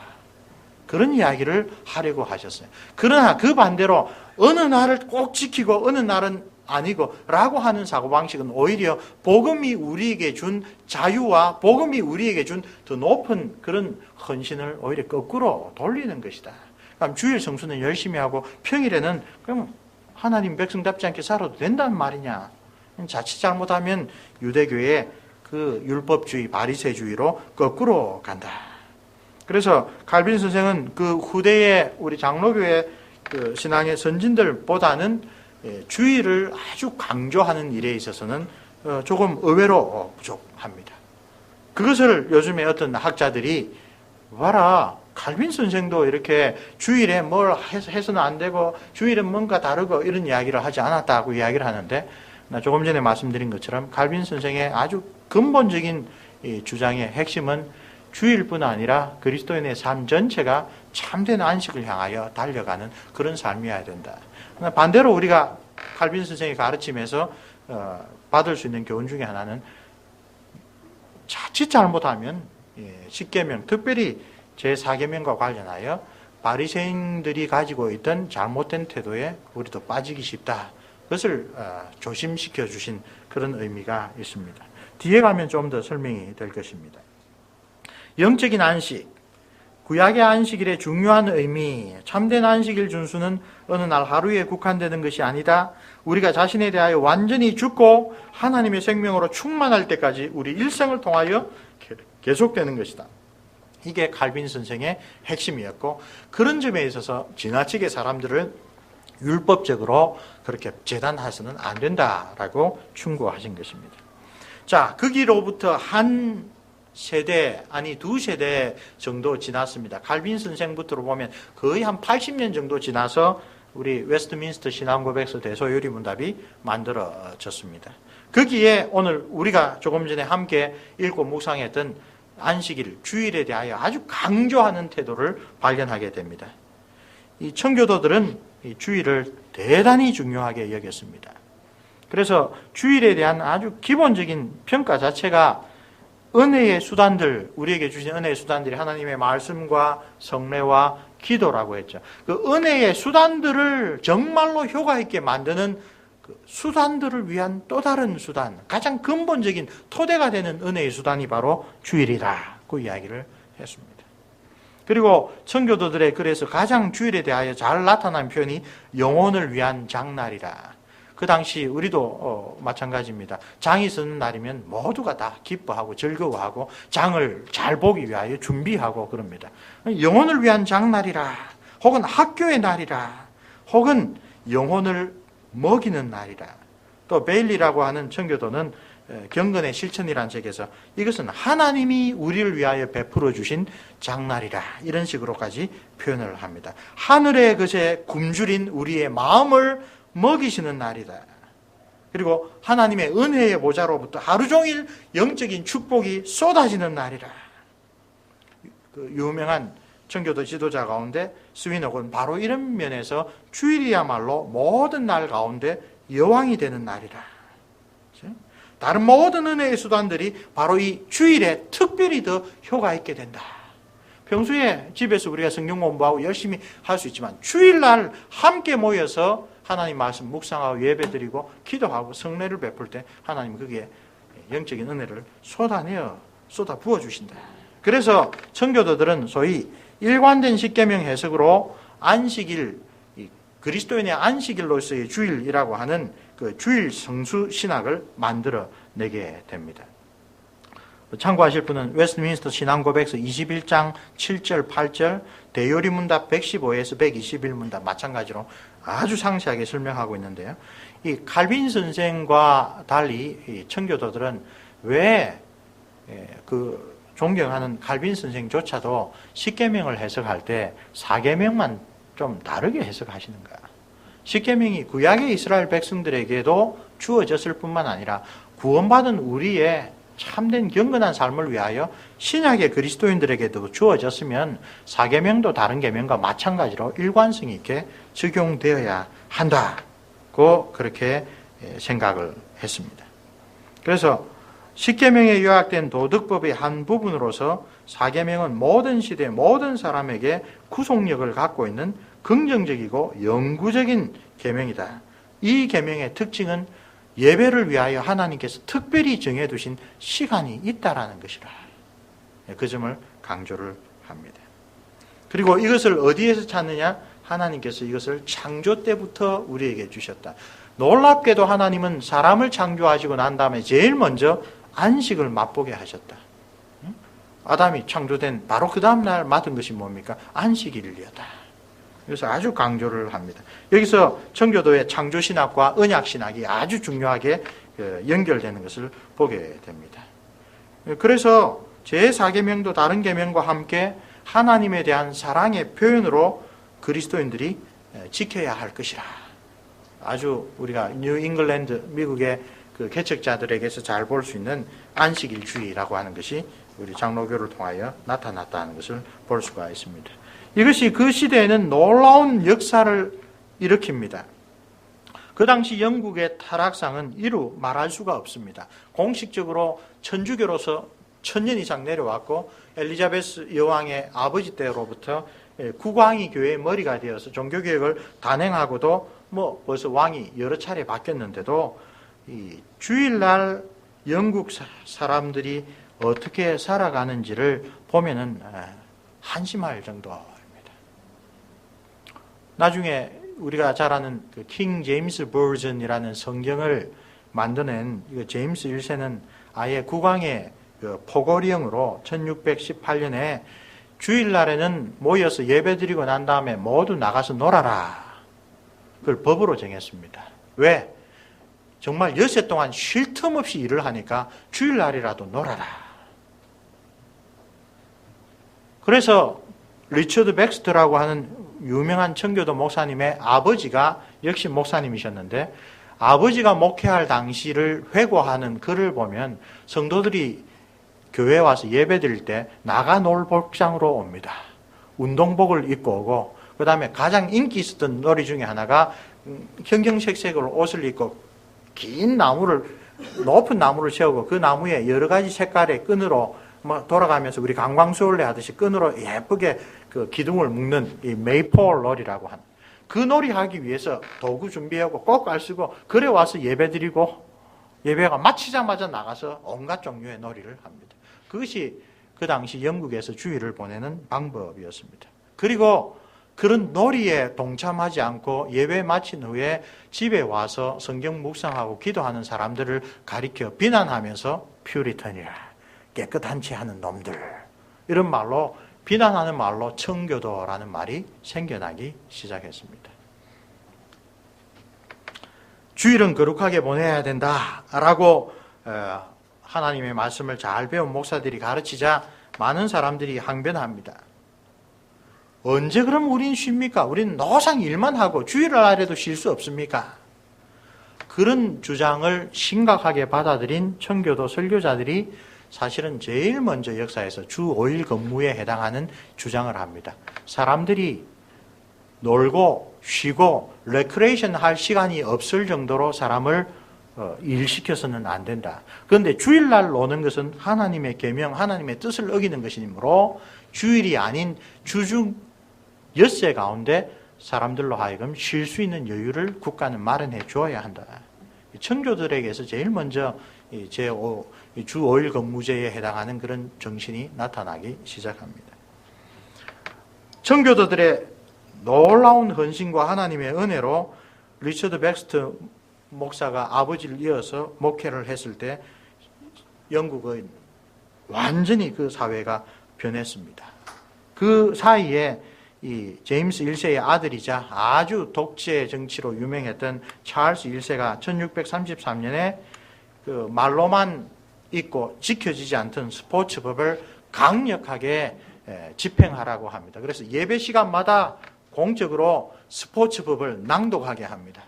그런 이야기를 하려고 하셨어요. 그러나 그 반대로 어느 날을 꼭 지키고 어느 날은 아니고 라고 하는 사고방식은 오히려 복음이 우리에게 준 자유와 복음이 우리에게 준 더 높은 그런 헌신을 오히려 거꾸로 돌리는 것이다. 그럼 주일 성수는 열심히 하고 평일에는 그럼 하나님 백성답지 않게 살아도 된다는 말이냐. 자칫 잘못하면 유대교의 그 율법주의, 바리새주의로 거꾸로 간다. 그래서 칼빈 선생은 그 후대의 우리 장로교의 그 신앙의 선진들보다는 주의를 아주 강조하는 일에 있어서는 조금 의외로 부족합니다. 그것을 요즘에 어떤 학자들이 봐라, 칼빈 선생도 이렇게 주일에 뭘 해서는 안 되고 주일은 뭔가 다르고 이런 이야기를 하지 않았다고 이야기를 하는데, 조금 전에 말씀드린 것처럼 칼빈 선생의 아주 근본적인 주장의 핵심은 주일뿐 아니라 그리스도인의 삶 전체가 참된 안식을 향하여 달려가는 그런 삶이어야 된다. 반대로 우리가 칼빈 선생의 가르침에서 받을 수 있는 교훈 중에 하나는 자칫 잘못하면 십계명, 특별히 제4계명과 관련하여 바리새인들이 가지고 있던 잘못된 태도에 우리도 빠지기 쉽다. 그것을 조심시켜 주신 그런 의미가 있습니다. 뒤에 가면 좀 더 설명이 될 것입니다. 영적인 안식, 구약의 안식일의 중요한 의미, 참된 안식일 준수는 어느 날 하루에 국한되는 것이 아니다. 우리가 자신에 대하여 완전히 죽고 하나님의 생명으로 충만할 때까지 우리 일생을 통하여 계속되는 것이다. 이게 칼빈 선생의 핵심이었고, 그런 점에 있어서 지나치게 사람들을 율법적으로 그렇게 재단해서는 안 된다라고 충고하신 것입니다. 자, 거기로부터 한 세대, 아니 두 세대 정도 지났습니다. 칼빈 선생부터로 보면 거의 한 80년 정도 지나서 우리 웨스트민스터 신앙고백서 대소요리문답이 만들어졌습니다. 거기에 오늘 우리가 조금 전에 함께 읽고 묵상했던 안식일, 주일에 대하여 아주 강조하는 태도를 발견하게 됩니다. 이 청교도들은 이 주일을 대단히 중요하게 여겼습니다. 그래서 주일에 대한 아주 기본적인 평가 자체가 은혜의 수단들, 우리에게 주신 은혜의 수단들이 하나님의 말씀과 성례와 기도라고 했죠. 그 은혜의 수단들을 정말로 효과 있게 만드는 그 수단들을 위한 또 다른 수단, 가장 근본적인 토대가 되는 은혜의 수단이 바로 주일이라고 이야기를 했습니다. 그리고 청교도들의 글에서 가장 주일에 대하여 잘 나타난 표현이 영혼을 위한 장날이라. 그 당시 우리도 마찬가지입니다. 장이 서는 날이면 모두가 다 기뻐하고 즐거워하고 장을 잘 보기 위하여 준비하고 그럽니다. 영혼을 위한 장날이라, 혹은 학교의 날이라, 혹은 영혼을 먹이는 날이라. 또 베일리라고 하는 청교도는 경건의 실천이라는 책에서 이것은 하나님이 우리를 위하여 베풀어 주신 장날이라, 이런 식으로까지 표현을 합니다. 하늘의 것에 굶주린 우리의 마음을 먹이시는 날이다. 그리고 하나님의 은혜의 보좌로부터 하루 종일 영적인 축복이 쏟아지는 날이라. 그 유명한 청교도 지도자 가운데 스위녹은 바로 이런 면에서 주일이야말로 모든 날 가운데 여왕이 되는 날이라. 다른 모든 은혜의 수단들이 바로 이 주일에 특별히 더 효과 있게 된다. 평소에 집에서 우리가 성경 공부하고 열심히 할 수 있지만 주일날 함께 모여서 하나님 말씀 묵상하고 예배드리고 기도하고 성례를 베풀 때 하나님 거기에 영적인 은혜를 쏟아 부어주신다. 그래서 청교도들은 소위 일관된 십계명 해석으로 안식일, 그리스도인의 안식일로서의 주일이라고 하는 그 주일 성수 신학을 만들어내게 됩니다. 참고하실 분은 웨스트민스터 신앙고백서 21장 7절 8절, 대요리문답 115에서 121문답 마찬가지로 아주 상세하게 설명하고 있는데요. 이 칼빈 선생과 달리 이 청교도들은 왜 그 존경하는 칼빈 선생조차도 십계명을 해석할 때 사계명만 좀 다르게 해석하시는가? 십계명이 구약의 이스라엘 백성들에게도 주어졌을 뿐만 아니라 구원받은 우리의 참된 경건한 삶을 위하여 신약의 그리스도인들에게도 주어졌으면 사계명도 다른 계명과 마찬가지로 일관성 있게 적용되어야 한다고 그렇게 생각을 했습니다. 그래서 십계명에 요약된 도덕법의 한 부분으로서 사계명은 모든 시대 모든 사람에게 구속력을 갖고 있는 긍정적이고 영구적인 계명이다. 이 계명의 특징은 예배를 위하여 하나님께서 특별히 정해두신 시간이 있다라는 것이라. 그 점을 강조를 합니다. 그리고 이것을 어디에서 찾느냐? 하나님께서 이것을 창조 때부터 우리에게 주셨다. 놀랍게도 하나님은 사람을 창조하시고 난 다음에 제일 먼저 안식을 맛보게 하셨다. 아담이 창조된 바로 그 다음날 맡은 것이 뭡니까? 안식일이었다. 그래서 아주 강조를 합니다. 여기서 청교도의 창조신학과 언약신학이 아주 중요하게 연결되는 것을 보게 됩니다. 그래서 제4계명도 다른 계명과 함께 하나님에 대한 사랑의 표현으로 그리스도인들이 지켜야 할 것이라. 아주 우리가 뉴 잉글랜드 미국의 그 개척자들에게서 잘 볼 수 있는 안식일주의라고 하는 것이 우리 장로교를 통하여 나타났다는 것을 볼 수가 있습니다. 이것이 그 시대에는 놀라운 역사를 일으킵니다. 그 당시 영국의 타락상은 이루 말할 수가 없습니다. 공식적으로 천주교로서 1000년 이상 내려왔고 엘리자베스 여왕의 아버지 때로부터 국왕이 교회의 머리가 되어서 종교개혁을 단행하고도 벌써 왕이 여러 차례 바뀌었는데도 이 주일날 영국 사람들이 어떻게 살아가는지를 보면은 한심할 정도입니다. 나중에 우리가 잘 아는 그 킹 제임스 버전이라는 성경을 만드는 제임스 1세는 아예 국왕의 그 포고령으로 1618년에 주일날에는 모여서 예배드리고 난 다음에 모두 나가서 놀아라. 그걸 법으로 정했습니다. 왜? 정말 엿새 동안 쉴 틈 없이 일을 하니까 주일날이라도 놀아라. 그래서 리처드 백스터라고 하는 유명한 청교도 목사님의 아버지가 역시 목사님이셨는데 아버지가 목회할 당시를 회고하는 글을 보면 성도들이 교회에 와서 예배 드릴 때 나가 놀 복장으로 옵니다. 운동복을 입고 오고 그 다음에 가장 인기 있었던 놀이 중에 하나가 형형색색으로 옷을 입고 긴 나무를 높은 나무를 세우고 그 나무에 여러 가지 색깔의 끈으로 돌아가면서 우리 강광수올래 하듯이 끈으로 예쁘게 그 기둥을 묶는 이 메이폴 놀이라고 하는 그 놀이 하기 위해서 도구 준비하고 꽃갈 쓰고 그래 와서 예배 드리고 예배가 마치자마자 나가서 온갖 종류의 놀이를 합니다. 그것이 그 당시 영국에서 주일을 보내는 방법이었습니다. 그리고 그런 놀이에 동참하지 않고 예배 마친 후에 집에 와서 성경 묵상하고 기도하는 사람들을 가리켜 비난하면서 퓨리턴이라 깨끗한 채 하는 놈들 이런 말로 비난하는 말로 청교도라는 말이 생겨나기 시작했습니다. 주일은 거룩하게 보내야 된다라고 하나님의 말씀을 잘 배운 목사들이 가르치자 많은 사람들이 항변합니다. 언제 그럼 우린 쉽니까? 우린 노상 일만 하고 주일날에도 쉴 수 없습니까? 그런 주장을 심각하게 받아들인 청교도 설교자들이 사실은 제일 먼저 역사에서 주 5일 근무에 해당하는 주장을 합니다. 사람들이 놀고 쉬고 레크레이션 할 시간이 없을 정도로 사람을 일시켜서는 안 된다. 그런데 주일날 노는 것은 하나님의 계명, 하나님의 뜻을 어기는 것이므로 주일이 아닌 주중 엿새 가운데 사람들로 하여금 쉴 수 있는 여유를 국가는 마련해 주어야 한다. 청교들에게서 제일 먼저 주 5일 근무제에 해당하는 그런 정신이 나타나기 시작합니다. 청교도들의 놀라운 헌신과 하나님의 은혜로 리처드 백스터 목사가 아버지를 이어서 목회를 했을 때 영국은 완전히 그 사회가 변했습니다. 그 사이에 이 제임스 1세의 아들이자 아주 독재 정치로 유명했던 찰스 1세가 1633년에 그 말로만 있고 지켜지지 않던 스포츠법을 강력하게 집행하라고 합니다. 그래서 예배 시간마다 공적으로 스포츠법을 낭독하게 합니다.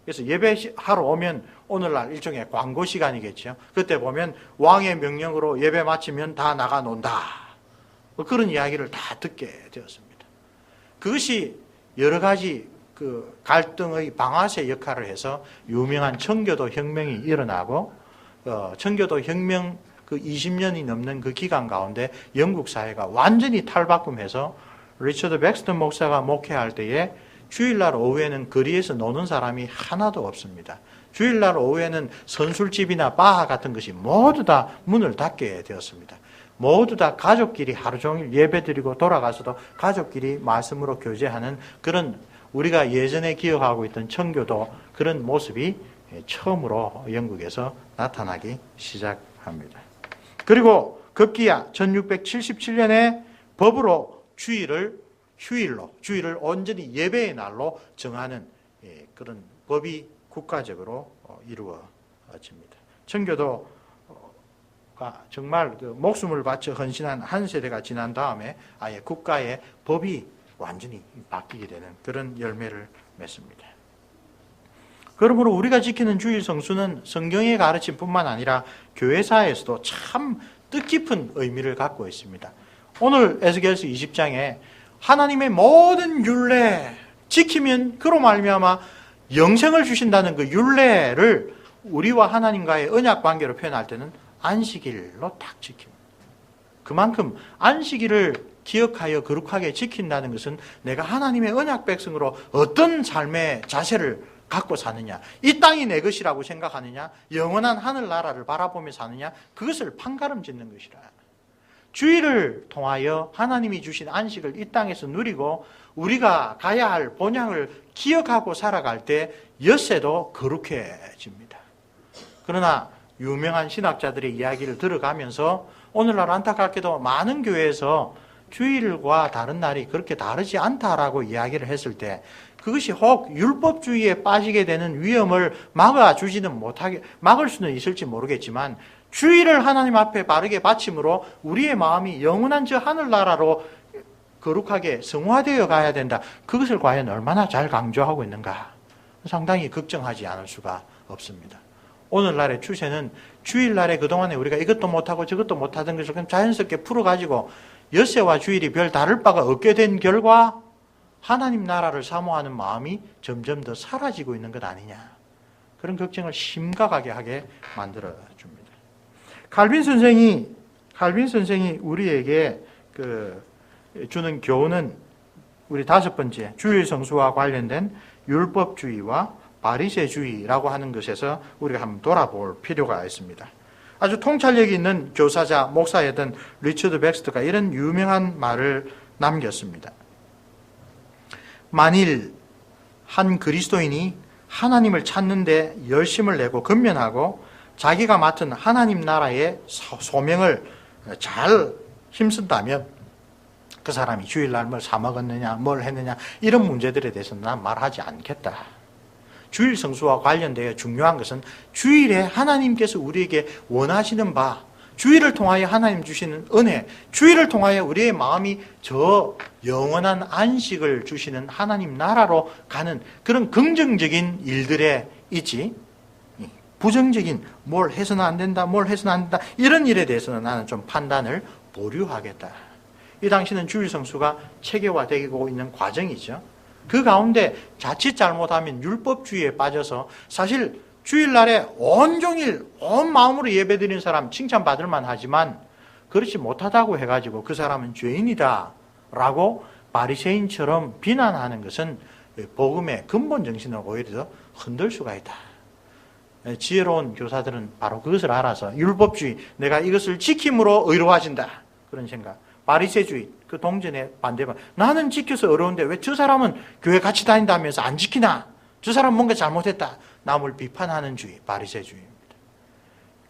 그래서 예배하러 오면 오늘날 일종의 광고 시간이겠죠. 그때 보면 왕의 명령으로 예배 마치면 다 나가 논다. 그런 이야기를 다 듣게 되었습니다. 그것이 여러 가지 그 갈등의 방아쇠 역할을 해서 유명한 청교도 혁명이 일어나고 청교도 혁명 그 20년이 넘는 그 기간 가운데 영국 사회가 완전히 탈바꿈해서 리처드 백스턴 목사가 목회할 때에 주일날 오후에는 거리에서 노는 사람이 하나도 없습니다. 주일날 오후에는 선술집이나 바 같은 것이 모두 다 문을 닫게 되었습니다. 모두 다 가족끼리 하루 종일 예배드리고 돌아가서도 가족끼리 말씀으로 교제하는 그런 우리가 예전에 기억하고 있던 청교도 그런 모습이 처음으로 영국에서 나타나기 시작합니다. 그리고 급기야 1677년에 법으로 주일을 온전히 예배의 날로 정하는 그런 법이 국가적으로 이루어집니다. 청교도가 정말 그 목숨을 바쳐 헌신한 한 세대가 지난 다음에 아예 국가의 법이 완전히 바뀌게 되는 그런 열매를 맺습니다. 그러므로 우리가 지키는 주일 성수는 성경의 가르침뿐만 아니라 교회사에서도 참 뜻깊은 의미를 갖고 있습니다. 오늘 에스겔서 20장에 하나님의 모든 율례 지키면 그로 말미암아 영생을 주신다는 그 율례를 우리와 하나님과의 언약 관계로 표현할 때는 안식일로 딱 지킵니다. 그만큼 안식일을 기억하여 거룩하게 지킨다는 것은 내가 하나님의 언약 백성으로 어떤 삶의 자세를 갖고 사느냐, 이 땅이 내 것이라고 생각하느냐, 영원한 하늘나라를 바라보며 사느냐, 그것을 판가름 짓는 것이라. 주일을 통하여 하나님이 주신 안식을 이 땅에서 누리고 우리가 가야 할 본향을 기억하고 살아갈 때 엿새도 거룩해집니다. 그러나 유명한 신학자들의 이야기를 들어가면서 오늘날 안타깝게도 많은 교회에서 주일과 다른 날이 그렇게 다르지 않다라고 이야기를 했을 때 그것이 혹 율법주의에 빠지게 되는 위험을 막을 수는 있을지 모르겠지만 주일을 하나님 앞에 바르게 바침으로 우리의 마음이 영원한 저 하늘나라로 거룩하게 성화되어 가야 된다. 그것을 과연 얼마나 잘 강조하고 있는가? 상당히 걱정하지 않을 수가 없습니다. 오늘날의 추세는 주일날에 그동안에 우리가 이것도 못하고 저것도 못하던 것을 그냥 자연스럽게 풀어가지고 엿새와 주일이 별 다를 바가 없게 된 결과 하나님 나라를 사모하는 마음이 점점 더 사라지고 있는 것 아니냐. 그런 걱정을 심각하게 하게 만들어줍니다. 칼빈 선생이 우리에게 주는 교훈은 우리 5번째 주일 성수와 관련된 율법주의와 바리새주의라고 하는 것에서 우리가 한번 돌아볼 필요가 있습니다. 아주 통찰력이 있는 교사자, 목사였던 리처드 백스터가 이런 유명한 말을 남겼습니다. 만일 한 그리스도인이 하나님을 찾는 데 열심을 내고 근면하고 자기가 맡은 하나님 나라의 소명을 잘 힘쓴다면 그 사람이 주일날 뭘 사 먹었느냐, 뭘 했느냐 이런 문제들에 대해서는 난 말하지 않겠다. 주일 성수와 관련되어 중요한 것은 주일에 하나님께서 우리에게 원하시는 바, 주일을 통하여 하나님 주시는 은혜, 주일을 통하여 우리의 마음이 저 영원한 안식을 주시는 하나님 나라로 가는 그런 긍정적인 일들에 있지, 부정적인 뭘 해서는 안 된다, 뭘 해서는 안 된다 이런 일에 대해서는 나는 좀 판단을 보류하겠다. 이 당시는 주일 성수가 체계화되고 있는 과정이죠. 그 가운데 자칫 잘못하면 율법주의에 빠져서 사실 주일날에 온종일 온 마음으로 예배드리는 사람 칭찬받을 만하지만 그렇지 못하다고 해가지고 그 사람은 죄인이다 라고 바리새인처럼 비난하는 것은 복음의 근본 정신을 오히려 흔들 수가 있다. 지혜로운 교사들은 바로 그것을 알아서 율법주의, 내가 이것을 지킴으로 의로워진다 그런 생각. 바리새주의, 그 동전의 반대방. 나는 지켜서 어려운데 왜 저 사람은 교회 같이 다닌다면서 안 지키나? 저 사람은 뭔가 잘못했다. 남을 비판하는 주의, 바리새주의입니다.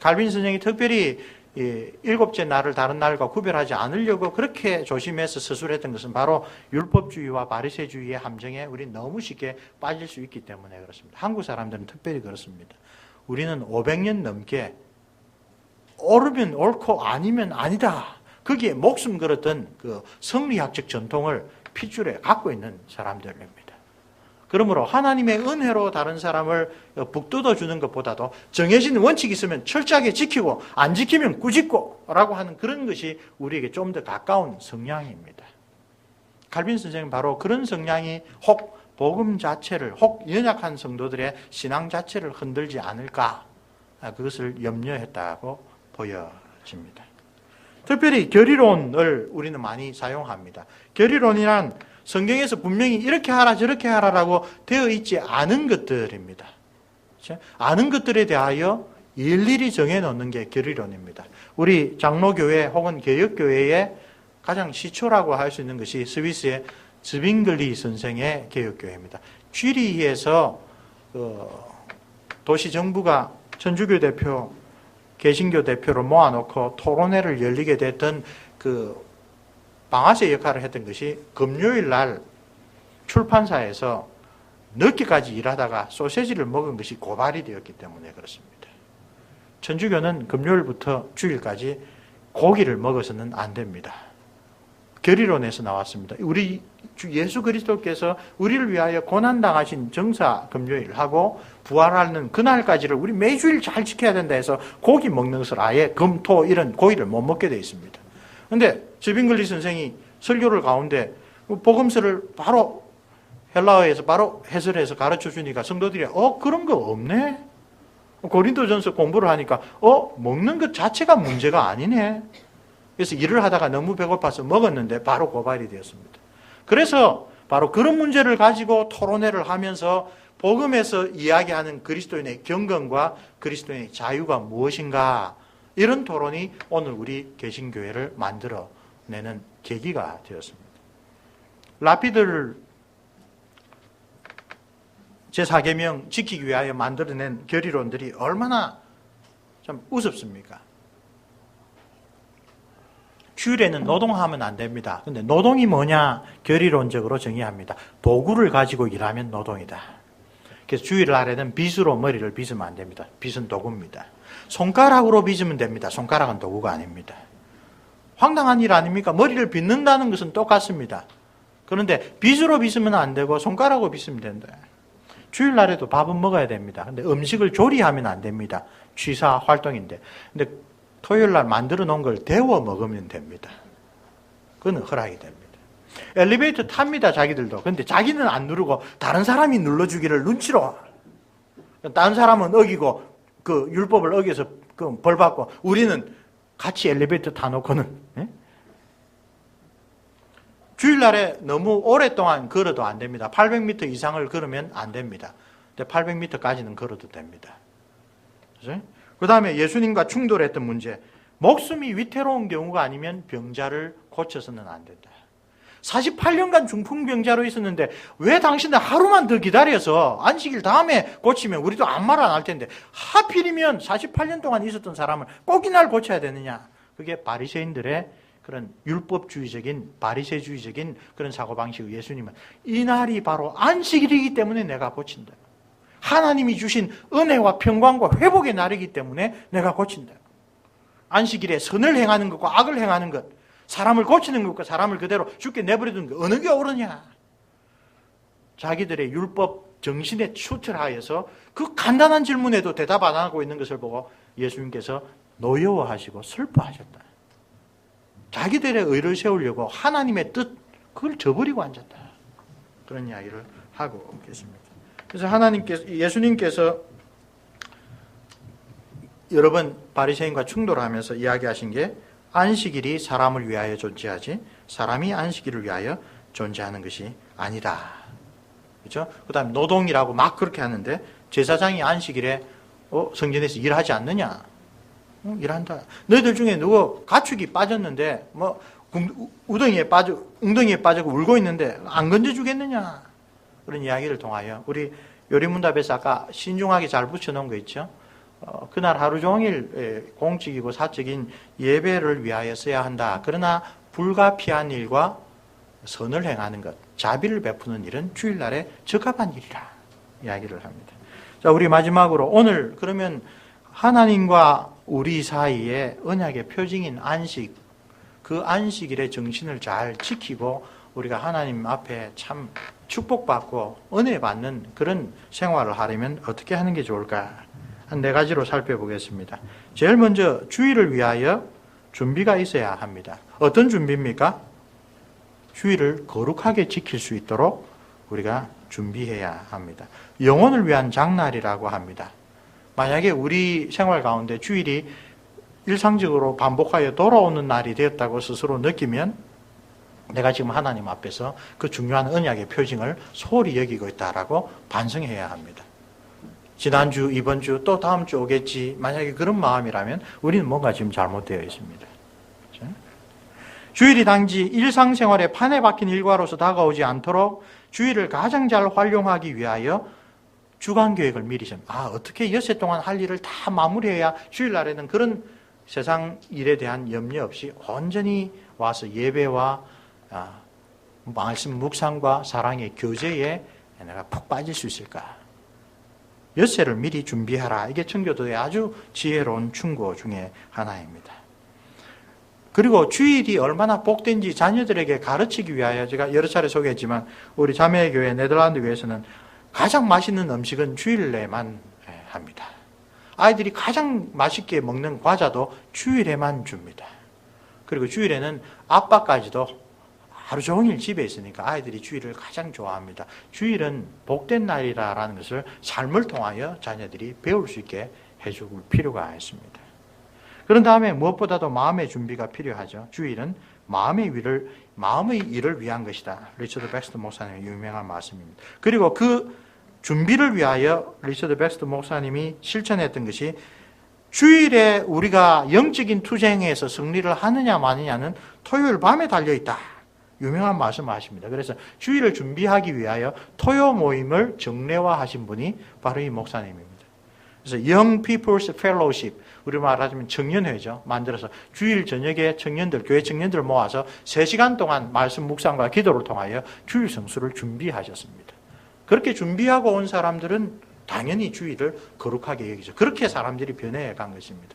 칼빈 선생이 특별히 7째 날을 다른 날과 구별하지 않으려고 그렇게 조심해서 서술했던 것은 바로 율법주의와 바리새주의의 함정에 우리 너무 쉽게 빠질 수 있기 때문에 그렇습니다. 한국 사람들은 특별히 그렇습니다. 우리는 500년 넘게 옳으면 옳고 아니면 아니다. 거기에 목숨 걸었던 그 성리학적 전통을 핏줄에 갖고 있는 사람들입니다. 그러므로 하나님의 은혜로 다른 사람을 북돋워 주는 것보다도 정해진 원칙이 있으면 철저하게 지키고 안 지키면 꾸짖고 라고 하는 그런 것이 우리에게 좀 더 가까운 성향입니다. 칼빈 선생은 바로 그런 성향이 혹 복음 자체를, 혹 연약한 성도들의 신앙 자체를 흔들지 않을까, 그것을 염려했다고 보여집니다. 특별히 결의론을 우리는 많이 사용합니다. 결의론이란 성경에서 분명히 이렇게 하라 저렇게 하라라고 되어 있지 않은 것들입니다. 아는 것들에 대하여 일일이 정해놓는 게 결의론입니다. 우리 장로교회 혹은 개혁교회의 가장 시초라고 할 수 있는 것이 스위스의 즈빙글리 선생의 개혁교회입니다. 쥐리히에서 도시정부가 천주교 대표, 개신교 대표를 모아놓고 토론회를 열리게 됐던 그 방아쇠 역할을 했던 것이 금요일 날 출판사에서 늦게까지 일하다가 소세지를 먹은 것이 고발이 되었기 때문에 그렇습니다. 천주교는 금요일부터 주일까지 고기를 먹어서는 안 됩니다. 결의론에서 나왔습니다. 우리 주 예수 그리스도께서 우리를 위하여 고난당하신 정사 금요일하고 부활하는 그날까지를 우리 매주일 잘 지켜야 된다 해서 고기 먹는 것을 아예 금, 토 이런 고기를 못 먹게 되어 있습니다. 그런데 즈빙글리 선생이 설교를 가운데 복음서를 바로 헬라어에서 바로 해설해서 가르쳐 주니까 성도들이 그런 거 없네. 고린도전서 공부를 하니까 먹는 것 자체가 문제가 아니네. 그래서 일을 하다가 너무 배고파서 먹었는데 바로 고발이 되었습니다. 그래서 바로 그런 문제를 가지고 토론회를 하면서 복음에서 이야기하는 그리스도인의 경건과 그리스도인의 자유가 무엇인가, 이런 토론이 오늘 우리 개신교회를 만들어내는 계기가 되었습니다. 라피드를 제4계명 지키기 위하여 만들어낸 결의론들이 얼마나 참 우습습니까? 주일에는 노동하면 안 됩니다. 근데 노동이 뭐냐? 결의론적으로 정의합니다. 도구를 가지고 일하면 노동이다. 그래서 주일날에는 빗으로 머리를 빗으면 안 됩니다. 빗은 도구입니다. 손가락으로 빗으면 됩니다. 손가락은 도구가 아닙니다. 황당한 일 아닙니까? 머리를 빗는다는 것은 똑같습니다. 그런데 빗으로 빗으면 안 되고 손가락으로 빗으면 된다. 주일날에도 밥은 먹어야 됩니다. 근데 음식을 조리하면 안 됩니다. 취사 활동인데. 근데 토요일날 만들어 놓은 걸 데워 먹으면 됩니다. 그건 허락이 됩니다. 엘리베이터 탑니다, 자기들도. 근데 자기는 안 누르고 다른 사람이 눌러주기를 눈치로. 다른 사람은 어기고 그 율법을 어겨서 그 벌 받고 우리는 같이 엘리베이터 타놓고는. 주일날에 너무 오랫동안 걸어도 안 됩니다. 800m 이상을 걸으면 안 됩니다. 근데 800m까지는 걸어도 됩니다. 그죠? 그 다음에 예수님과 충돌했던 문제, 목숨이 위태로운 경우가 아니면 병자를 고쳐서는 안 된다. 48년간 중풍병자로 있었는데 왜 당신은 하루만 더 기다려서 안식일 다음에 고치면 우리도 아무 말 안 할 텐데 하필이면 48년 동안 있었던 사람을 꼭 이날 고쳐야 되느냐. 그게 바리새인들의 그런 율법주의적인 바리새주의적인 그런 사고방식의 예수님은 이날이 바로 안식일이기 때문에 내가 고친다. 하나님이 주신 은혜와 평강과 회복의 날이기 때문에 내가 고친다. 안식일에 선을 행하는 것과 악을 행하는 것, 사람을 고치는 것과 사람을 그대로 죽게 내버려두는 것, 어느 게 옳으냐. 자기들의 율법 정신에 추철하여서 그 간단한 질문에도 대답 안 하고 있는 것을 보고 예수님께서 노여워하시고 슬퍼하셨다. 자기들의 의를 세우려고 하나님의 뜻, 그걸 저버리고 앉았다. 그런 이야기를 하고 계십니다. 그래서 예수님께서 여러 번 바리새인과 충돌하면서 이야기하신 게 안식일이 사람을 위하여 존재하지 사람이 안식일을 위하여 존재하는 것이 아니다. 그렇죠? 그다음에 노동이라고 막 그렇게 하는데 제사장이 안식일에 성전에서 일하지 않느냐? 일한다. 너희들 중에 누구 가축이 빠졌는데 웅덩이에 빠지고 울고 있는데 안 건져주겠느냐? 그런 이야기를 통하여 우리 요리문답에서 아까 신중하게 잘 붙여놓은 거 있죠? 그날 하루 종일 공적이고 사적인 예배를 위하여 써야 한다. 그러나 불가피한 일과 선을 행하는 것, 자비를 베푸는 일은 주일날에 적합한 일이라 이야기를 합니다. 자, 우리 마지막으로 오늘 그러면 하나님과 우리 사이에 언약의 표징인 안식, 그 안식일의 정신을 잘 지키고 우리가 하나님 앞에 참 축복받고 은혜 받는 그런 생활을 하려면 어떻게 하는 게 좋을까? 한 4가지로 살펴보겠습니다. 제일 먼저 주일을 위하여 준비가 있어야 합니다. 어떤 준비입니까? 주일을 거룩하게 지킬 수 있도록 우리가 준비해야 합니다. 영혼을 위한 장날이라고 합니다. 만약에 우리 생활 가운데 주일이 일상적으로 반복하여 돌아오는 날이 되었다고 스스로 느끼면 내가 지금 하나님 앞에서 그 중요한 언약의 표징을 소홀히 여기고 있다라고 반성해야 합니다. 지난주, 이번 주, 또 다음 주 오겠지. 만약에 그런 마음이라면 우리는 뭔가 지금 잘못되어 있습니다. 그렇죠? 주일이 단지 일상생활에 판에 박힌 일과로서 다가오지 않도록 주일을 가장 잘 활용하기 위하여 주간계획을 미리 어떻게 엿새 동안 할 일을 다 마무리해야 주일날에는 그런 세상 일에 대한 염려 없이 온전히 와서 예배와 말씀 묵상과 사랑의 교제에 내가 푹 빠질 수 있을까? 엿새를 미리 준비하라. 이게 청교도의 아주 지혜로운 충고 중에 하나입니다. 그리고 주일이 얼마나 복된지 자녀들에게 가르치기 위하여 제가 여러 차례 소개했지만 우리 자매교회 네덜란드 교회에서는 가장 맛있는 음식은 주일에만 합니다. 아이들이 가장 맛있게 먹는 과자도 주일에만 줍니다. 그리고 주일에는 아빠까지도 하루 종일 집에 있으니까 아이들이 주일을 가장 좋아합니다. 주일은 복된 날이라는 것을 삶을 통하여 자녀들이 배울 수 있게 해줄 필요가 있습니다. 그런 다음에 무엇보다도 마음의 준비가 필요하죠. 주일은 마음의 일을 위한 것이다. 리처드 백스터 목사님의 유명한 말씀입니다. 그리고 그 준비를 위하여 리처드 백스터 목사님이 실천했던 것이 주일에 우리가 영적인 투쟁에서 승리를 하느냐 마느냐는 토요일 밤에 달려있다. 유명한 말씀을 하십니다. 그래서 주일을 준비하기 위하여 토요 모임을 정례화하신 분이 바로 이 목사님입니다. 그래서 Young People's Fellowship, 우리 말하자면 청년회죠. 만들어서 주일 저녁에 청년들, 교회 청년들 모아서 3시간 동안 말씀 묵상과 기도를 통하여 주일 성수를 준비하셨습니다. 그렇게 준비하고 온 사람들은 당연히 주일을 거룩하게 여기죠. 그렇게 사람들이 변해간 것입니다.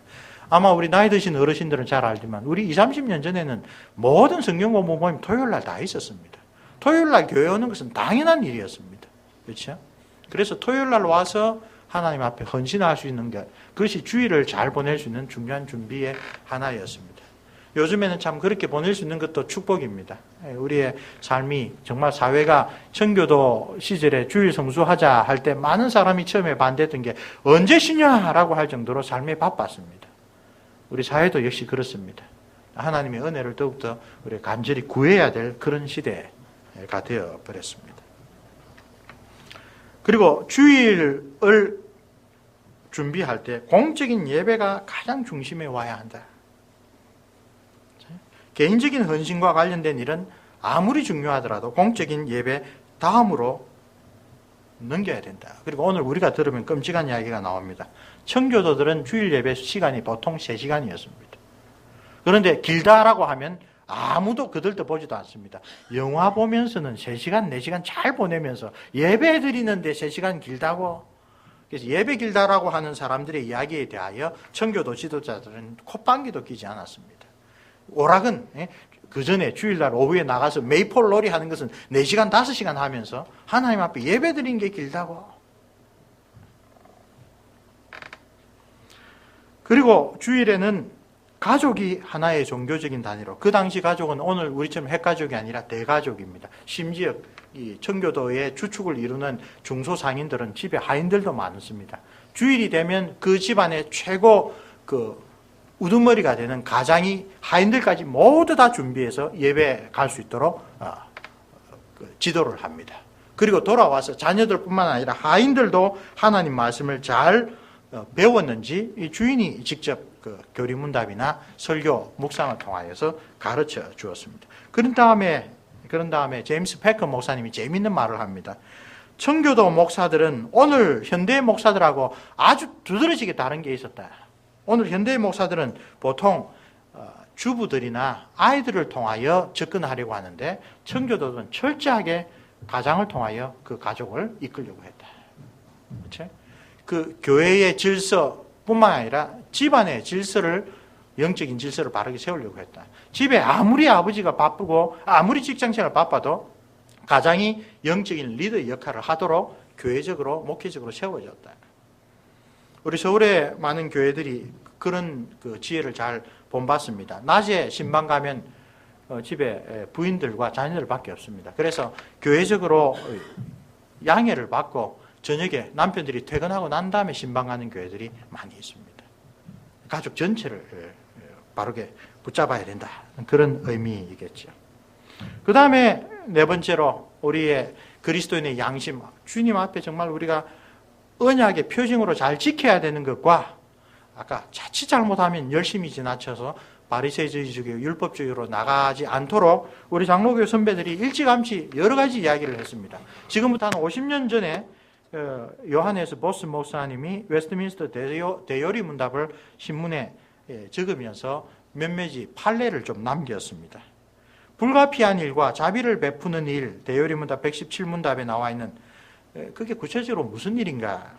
아마 우리 나이 드신 어르신들은 잘 알지만 우리 20, 30년 전에는 모든 성경 공부 모임 토요일 날 다 있었습니다. 토요일 날 교회 오는 것은 당연한 일이었습니다. 그렇죠? 그래서 토요일 날 와서 하나님 앞에 헌신할 수 있는 것, 그것이 주일을 잘 보낼 수 있는 중요한 준비의 하나였습니다. 요즘에는 참 그렇게 보낼 수 있는 것도 축복입니다. 우리의 삶이 정말 사회가 청교도 시절에 주일 성수하자 할 때 많은 사람이 처음에 반대했던 게 언제 쉬냐라고 할 정도로 삶에 바빴습니다. 우리 사회도 역시 그렇습니다. 하나님의 은혜를 더욱더 우리 간절히 구해야 될 그런 시대가 되어버렸습니다. 그리고 주일을 준비할 때 공적인 예배가 가장 중심에 와야 한다. 개인적인 헌신과 관련된 일은 아무리 중요하더라도 공적인 예배 다음으로 넘겨야 된다. 그리고 오늘 우리가 들으면 끔찍한 이야기가 나옵니다. 청교도들은 주일 예배 시간이 보통 3시간이었습니다. 그런데 길다라고 하면 아무도 그들도 보지도 않습니다. 영화 보면서는 3시간, 4시간 잘 보내면서 예배 드리는데 3시간 길다고. 그래서 예배 길다라고 하는 사람들의 이야기에 대하여 청교도 지도자들은 콧방귀도 끼지 않았습니다. 오락은 그 전에 주일날 오후에 나가서 메이폴 놀이 하는 것은 4시간, 5시간 하면서 하나님 앞에 예배 드린 게 길다고. 그리고 주일에는 가족이 하나의 종교적인 단위로, 그 당시 가족은 오늘 우리처럼 핵가족이 아니라 대가족입니다. 심지어 이 청교도의 주축을 이루는 중소상인들은 집에 하인들도 많습니다. 주일이 되면 그 집안의 최고 우두머리가 되는 가장이 하인들까지 모두 다 준비해서 예배 갈 수 있도록 지도를 합니다. 그리고 돌아와서 자녀들뿐만 아니라 하인들도 하나님 말씀을 잘 배웠는지 이 주인이 직접 교리문답이나 설교, 묵상을 통하여서 가르쳐 주었습니다. 그런 다음에 제임스 패커 목사님이 재미있는 말을 합니다. 청교도 목사들은 오늘 현대 목사들하고 아주 두드러지게 다른 게 있었다. 오늘 현대 목사들은 보통 주부들이나 아이들을 통하여 접근하려고 하는데 청교도는 철저하게 가장을 통하여 그 가족을 이끌려고 했다. 그렇죠? 그 교회의 질서뿐만 아니라 집안의 질서를, 영적인 질서를 바르게 세우려고 했다. 집에 아무리 아버지가 바쁘고 아무리 직장생활 바빠도 가장이 영적인 리더의 역할을 하도록 교회적으로 목회적으로 세워졌다. 우리 서울의 많은 교회들이 그런 그 지혜를 잘 본받습니다. 낮에 신방 가면 집에 부인들과 자녀들밖에 없습니다. 그래서 교회적으로 양해를 받고 저녁에 남편들이 퇴근하고 난 다음에 신방 가는 교회들이 많이 있습니다. 가족 전체를 바르게 붙잡아야 된다. 그런 의미이겠죠. 그 다음에 네 번째로 우리의 그리스도인의 양심, 주님 앞에 정말 우리가 언약의 표징으로 잘 지켜야 되는 것과 아까 자칫 잘못하면 열심히 지나쳐서 바리새인주의 율법주의로 나가지 않도록 우리 장로교회 선배들이 일찌감치 여러 가지 이야기를 했습니다. 지금부터 한 50년 전에 요하네스 보스 목사님이 웨스트민스터 대요리 문답을 신문에 적으면서 몇몇이 판례를 좀 남겼습니다. 불가피한 일과 자비를 베푸는 일, 대요리 문답 117문답에 나와 있는 그게 구체적으로 무슨 일인가?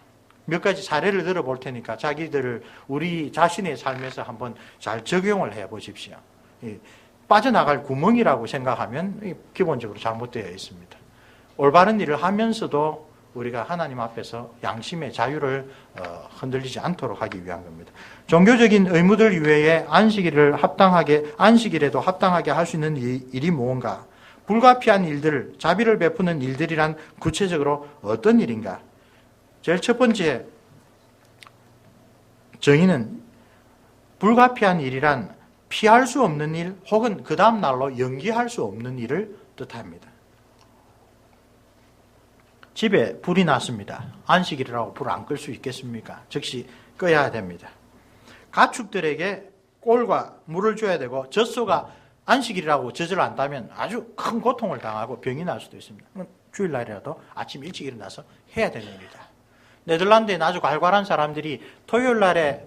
몇 가지 사례를 들어볼 테니까 자기들을 우리 자신의 삶에서 한번 잘 적용을 해 보십시오. 빠져나갈 구멍이라고 생각하면 기본적으로 잘못되어 있습니다. 올바른 일을 하면서도 우리가 하나님 앞에서 양심의 자유를 흔들리지 않도록 하기 위한 겁니다. 종교적인 의무들 이외에 안식일에도 합당하게 할 수 있는 일이 무언가? 불가피한 일들, 자비를 베푸는 일들이란 구체적으로 어떤 일인가? 제일 첫 번째 정의는 불가피한 일이란 피할 수 없는 일 혹은 그 다음 날로 연기할 수 없는 일을 뜻합니다. 집에 불이 났습니다. 안식일이라고 불 안 끌 수 있겠습니까? 즉시 꺼야 됩니다. 가축들에게 꼴과 물을 줘야 되고 젖소가 안식일이라고 젖을 안다면 아주 큰 고통을 당하고 병이 날 수도 있습니다. 주일날이라도 아침 일찍 일어나서 해야 되는 일이다. 네덜란드에 아주 괄괄한 사람들이 토요일날에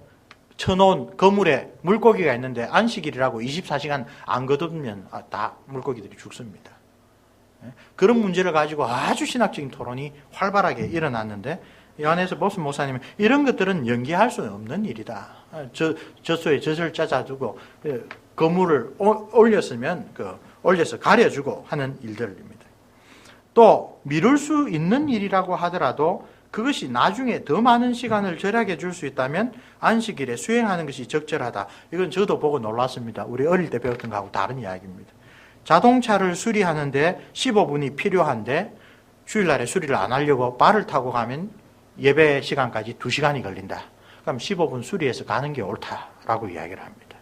쳐놓은 거물에 물고기가 있는데 안식일이라고 24시간 안 거두면 다 물고기들이 죽습니다. 그런 문제를 가지고 아주 신학적인 토론이 활발하게 일어났는데 요한에서 보스 목사님은 이런 것들은 연기할 수 없는 일이다. 젖소에 젖을 짜자두고 거물을 올렸으면 올려서 가려주고 하는 일들입니다. 또 미룰 수 있는 일이라고 하더라도 그것이 나중에 더 많은 시간을 절약해 줄 수 있다면 안식일에 수행하는 것이 적절하다. 이건 저도 보고 놀랐습니다. 우리 어릴 때 배웠던 거하고 다른 이야기입니다. 자동차를 수리하는데 15분이 필요한데 주일날에 수리를 안 하려고 발을 타고 가면 예배 시간까지 2시간이 걸린다. 그럼 15분 수리해서 가는 게 옳다라고 이야기를 합니다.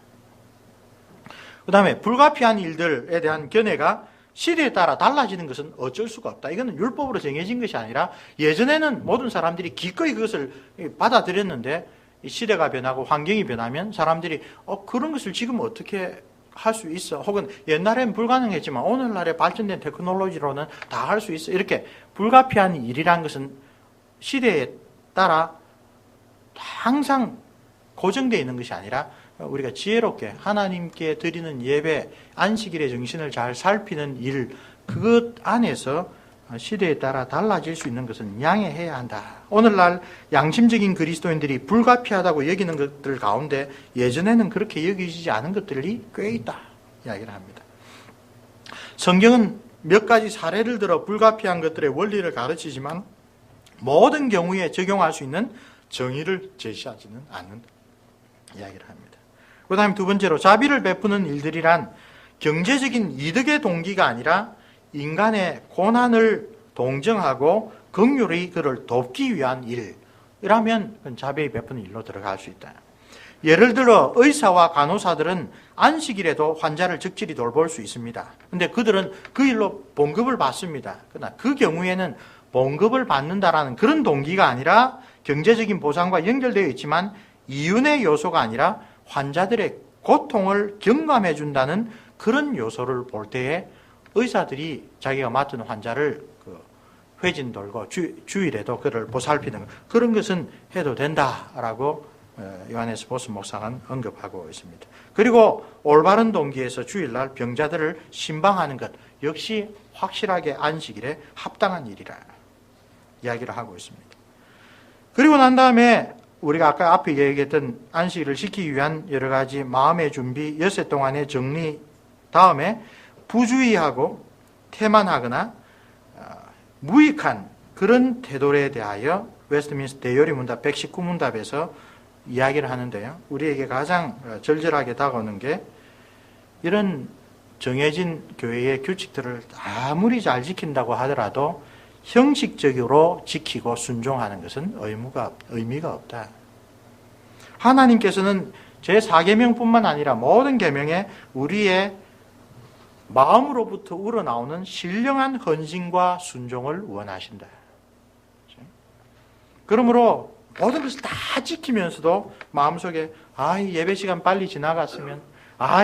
그 다음에 불가피한 일들에 대한 견해가 시대에 따라 달라지는 것은 어쩔 수가 없다. 이거는 율법으로 정해진 것이 아니라 예전에는 모든 사람들이 기꺼이 그것을 받아들였는데 시대가 변하고 환경이 변하면 사람들이 그런 것을 지금 어떻게 할 수 있어. 혹은 옛날엔 불가능했지만 오늘날의 발전된 테크놀로지로는 다 할 수 있어. 이렇게 불가피한 일이란 것은 시대에 따라 항상 고정되어 있는 것이 아니라 우리가 지혜롭게 하나님께 드리는 예배, 안식일의 정신을 잘 살피는 일, 그것 안에서 시대에 따라 달라질 수 있는 것은 양해해야 한다. 오늘날 양심적인 그리스도인들이 불가피하다고 여기는 것들 가운데 예전에는 그렇게 여기지 않은 것들이 꽤 있다 이야기를 합니다. 성경은 몇 가지 사례를 들어 불가피한 것들의 원리를 가르치지만 모든 경우에 적용할 수 있는 정의를 제시하지는 않는다 이야기를 합니다. 그 다음에 두 번째로 자비를 베푸는 일들이란 경제적인 이득의 동기가 아니라 인간의 고난을 동정하고 긍휼히 그를 돕기 위한 일이라면 자비 베푸는 일로 들어갈 수 있다. 예를 들어 의사와 간호사들은 안식일에도 환자를 적절히 돌볼 수 있습니다. 그런데 그들은 그 일로 봉급을 받습니다. 그러나 그 경우에는 봉급을 받는다라는 그런 동기가 아니라 경제적인 보상과 연결되어 있지만 이윤의 요소가 아니라 환자들의 고통을 경감해 준다는 그런 요소를 볼 때에 의사들이 자기가 맡은 환자를 회진 돌고 주일에도 그를 보살피는 그런 것은 해도 된다라고 요한에스 보스 목사는 언급하고 있습니다. 그리고 올바른 동기에서 주일날 병자들을 신방하는 것 역시 확실하게 안식일에 합당한 일이라 이야기를 하고 있습니다. 그리고 난 다음에 우리가 아까 앞에 얘기했던 안식일을 지키기 위한 여러 가지 마음의 준비, 엿새 동안의 정리 다음에 부주의하고 태만하거나 무익한 그런 태도에 대하여 웨스트민스터 대요리 문답 119문답에서 이야기를 하는데요. 우리에게 가장 절절하게 다가오는 게 이런 정해진 교회의 규칙들을 아무리 잘 지킨다고 하더라도 형식적으로 지키고 순종하는 것은 의미가 없다. 하나님께서는 제4계명뿐만 아니라 모든 계명에 우리의 마음으로부터 우러나오는 신령한 헌신과 순종을 원하신다. 그러므로 모든 것을 다 지키면서도 마음속에 이 예배 시간 빨리 지나갔으면,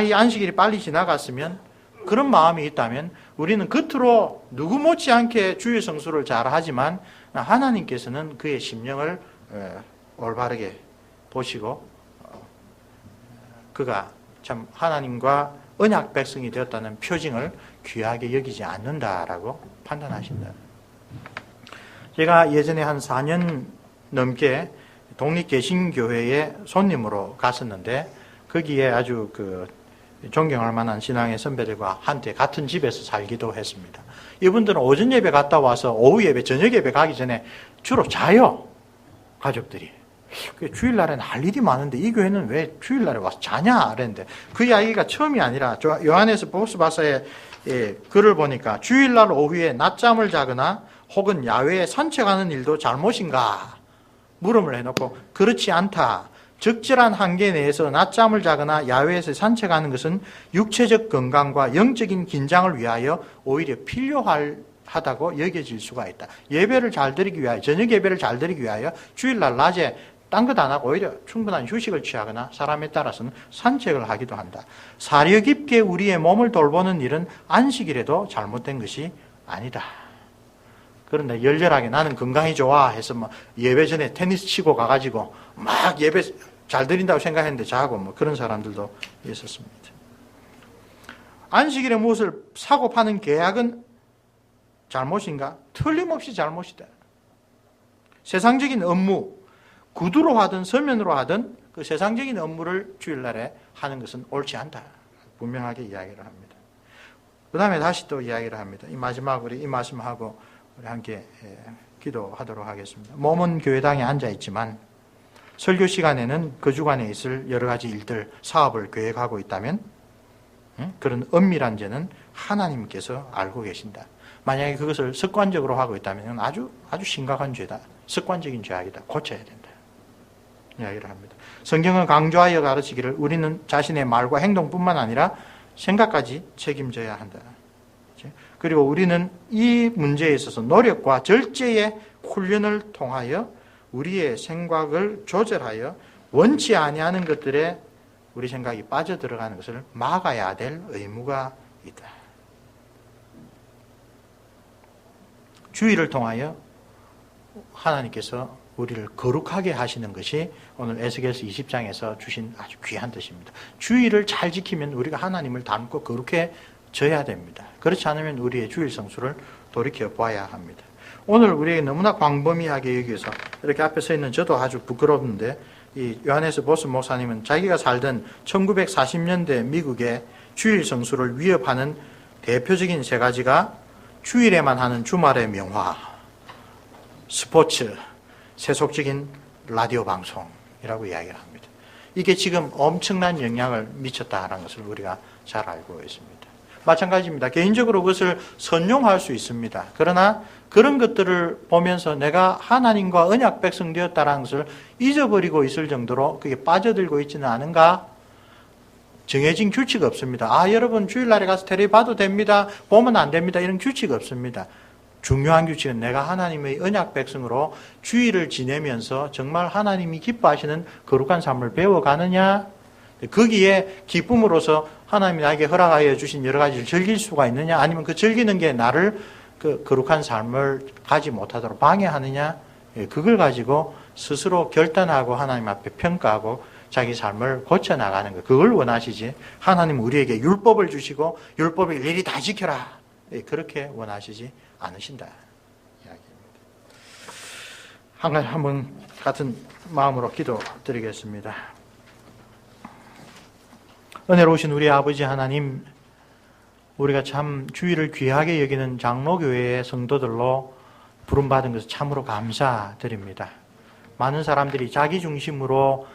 이 안식일이 빨리 지나갔으면, 그런 마음이 있다면 우리는 겉으로 누구 못지않게 주의 성수를 잘하지만 하나님께서는 그의 심령을 올바르게 보시고 그가 참 하나님과 언약 백성이 되었다는 표징을 귀하게 여기지 않는다라고 판단하신다. 제가 예전에 한 4년 넘게 독립개신교회에 손님으로 갔었는데 거기에 아주 존경할 만한 신앙의 선배들과 한때 같은 집에서 살기도 했습니다. 이분들은 오전 예배 갔다 와서 오후 예배, 저녁 예배 가기 전에 주로 자요. 가족들이. 주일날에는 할 일이 많은데 이 교회는 왜 주일날에 와서 자냐 그랬는데 그 이야기가 처음이 아니라 요한에서 보스 바사의 글을 보니까 주일날 오후에 낮잠을 자거나 혹은 야외에 산책하는 일도 잘못인가 물음을 해놓고 그렇지 않다. 적절한 한계 내에서 낮잠을 자거나 야외에서 산책하는 것은 육체적 건강과 영적인 긴장을 위하여 오히려 필요하다고 여겨질 수가 있다. 예배를 잘 드리기 위하여, 저녁 예배를 잘 드리기 위하여 주일날 낮에 딴 것 안 하고 오히려 충분한 휴식을 취하거나 사람에 따라서는 산책을 하기도 한다. 사려 깊게 우리의 몸을 돌보는 일은 안식일에도 잘못된 것이 아니다. 그런데 열렬하게 나는 건강이 좋아 해서 예배 전에 테니스 치고 가가지고 막 예배 잘 드린다고 생각했는데 자고 그런 사람들도 있었습니다. 안식일에 무엇을 사고 파는 계약은 잘못인가? 틀림없이 잘못이다. 세상적인 업무, 구두로 하든 서면으로 하든 그 세상적인 업무를 주일날에 하는 것은 옳지 않다. 분명하게 이야기를 합니다. 그 다음에 다시 또 이야기를 합니다. 이 마지막으로 이 말씀하고 우리 함께 기도하도록 하겠습니다. 몸은 교회당에 앉아 있지만 설교 시간에는 그 주간에 있을 여러 가지 일들, 사업을 계획하고 있다면 그런 엄밀한 죄는 하나님께서 알고 계신다. 만약에 그것을 습관적으로 하고 있다면 아주 심각한 죄다. 습관적인 죄악이다. 고쳐야 된다. 이야기를 합니다. 성경은 강조하여 가르치기를 우리는 자신의 말과 행동뿐만 아니라 생각까지 책임져야 한다. 그리고 우리는 이 문제에 있어서 노력과 절제의 훈련을 통하여 우리의 생각을 조절하여 원치 아니하는 것들에 우리 생각이 빠져들어가는 것을 막아야 될 의무가 있다. 주의를 통하여 하나님께서 우리를 거룩하게 하시는 것이 오늘 에스겔서 20장에서 주신 아주 귀한 뜻입니다. 주의를 잘 지키면 우리가 하나님을 닮고 거룩해져야 됩니다. 그렇지 않으면 우리의 주일 성수를 돌이켜 봐야 합니다. 오늘 우리에게 너무나 광범위하게 여기서 이렇게 앞에 서 있는 저도 아주 부끄러운데 이 요한에스 보스 목사님은 자기가 살던 1940년대 미국의 주일 성수를 위협하는 대표적인 세 가지가 주일에만 하는 주말의 명화, 스포츠, 세속적인 라디오 방송이라고 이야기를 합니다. 이게 지금 엄청난 영향을 미쳤다는 것을 우리가 잘 알고 있습니다. 마찬가지입니다. 개인적으로 그것을 선용할 수 있습니다. 그러나 그런 것들을 보면서 내가 하나님과 언약 백성 되었다는 것을 잊어버리고 있을 정도로 그게 빠져들고 있지는 않은가? 정해진 규칙 없습니다. 여러분 주일날에 가서 텔레비 봐도 됩니다. 보면 안 됩니다. 이런 규칙 없습니다. 중요한 규칙은 내가 하나님의 언약 백성으로 주일을 지내면서 정말 하나님이 기뻐하시는 거룩한 삶을 배워가느냐? 거기에 기쁨으로서 하나님이 나에게 허락하여 주신 여러 가지를 즐길 수가 있느냐? 아니면 그 즐기는 게 나를 그 거룩한 삶을 가지 못하도록 방해하느냐? 그걸 가지고 스스로 결단하고 하나님 앞에 평가하고 자기 삶을 고쳐나가는 것. 그걸 원하시지. 하나님 우리에게 율법을 주시고 율법을 일일이 다 지켜라. 그렇게 원하시지 않으신다. 이야기입니다. 한번 같은 마음으로 기도드리겠습니다. 은혜로우신 우리 아버지 하나님, 우리가 참 주일을 귀하게 여기는 장로교회의 성도들로 부름받은 것을 참으로 감사드립니다. 많은 사람들이 자기 중심으로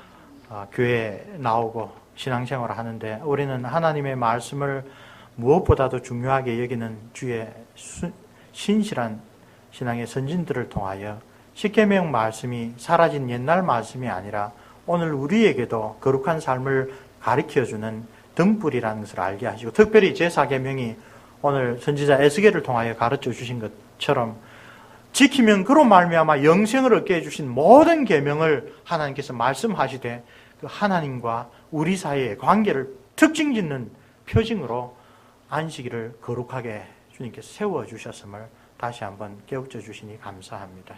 교회에 나오고 신앙생활을 하는데 우리는 하나님의 말씀을 무엇보다도 중요하게 여기는 주의 신실한 신앙의 선진들을 통하여 십계명 말씀이 사라진 옛날 말씀이 아니라 오늘 우리에게도 거룩한 삶을 가르쳐주는 등불이라는 것을 알게 하시고, 특별히 제4계명이 오늘 선지자 에스겔을 통하여 가르쳐 주신 것처럼 지키면 그로 말미암아 영생을 얻게 해주신 모든 계명을 하나님께서 말씀하시되 그 하나님과 우리 사이의 관계를 특징짓는 표징으로 안식일을 거룩하게 주님께서 세워주셨음을 다시 한번 깨우쳐 주시니 감사합니다.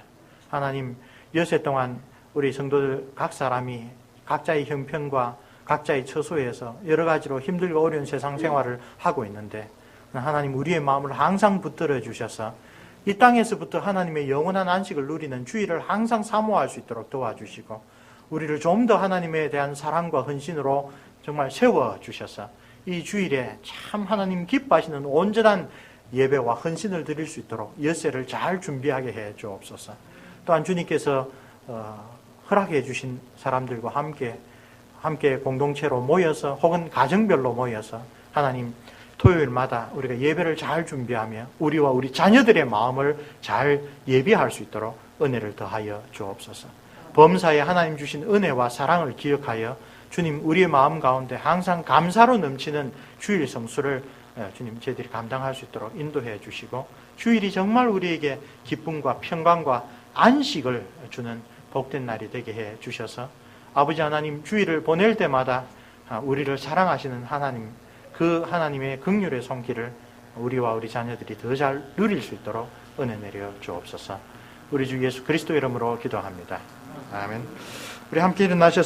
하나님, 여세 동안 우리 성도들 각 사람이 각자의 형편과 각자의 처소에서 여러 가지로 힘들고 어려운 세상 생활을 하고 있는데, 하나님 우리의 마음을 항상 붙들어 주셔서 이 땅에서부터 하나님의 영원한 안식을 누리는 주일을 항상 사모할 수 있도록 도와주시고, 우리를 좀 더 하나님에 대한 사랑과 헌신으로 정말 세워주셔서 이 주일에 참 하나님 기뻐하시는 온전한 예배와 헌신을 드릴 수 있도록 엿새를 잘 준비하게 해 주옵소서. 또한 주님께서 허락해 주신 사람들과 함께 공동체로 모여서 혹은 가정별로 모여서 하나님 토요일마다 우리가 예배를 잘 준비하며 우리와 우리 자녀들의 마음을 잘 예비할 수 있도록 은혜를 더하여 주옵소서. 범사에 하나님 주신 은혜와 사랑을 기억하여 주님 우리의 마음 가운데 항상 감사로 넘치는 주일 성수를 주님 저희들이 감당할 수 있도록 인도해 주시고, 주일이 정말 우리에게 기쁨과 평강과 안식을 주는 복된 날이 되게 해 주셔서 아버지 하나님 주일을 보낼 때마다 우리를 사랑하시는 하나님, 그 하나님의 긍휼의 손길을 우리와 우리 자녀들이 더 잘 누릴 수 있도록 은혜 내려 주옵소서. 우리 주 예수 그리스도 이름으로 기도합니다. 아멘. 우리 함께 일어나셔서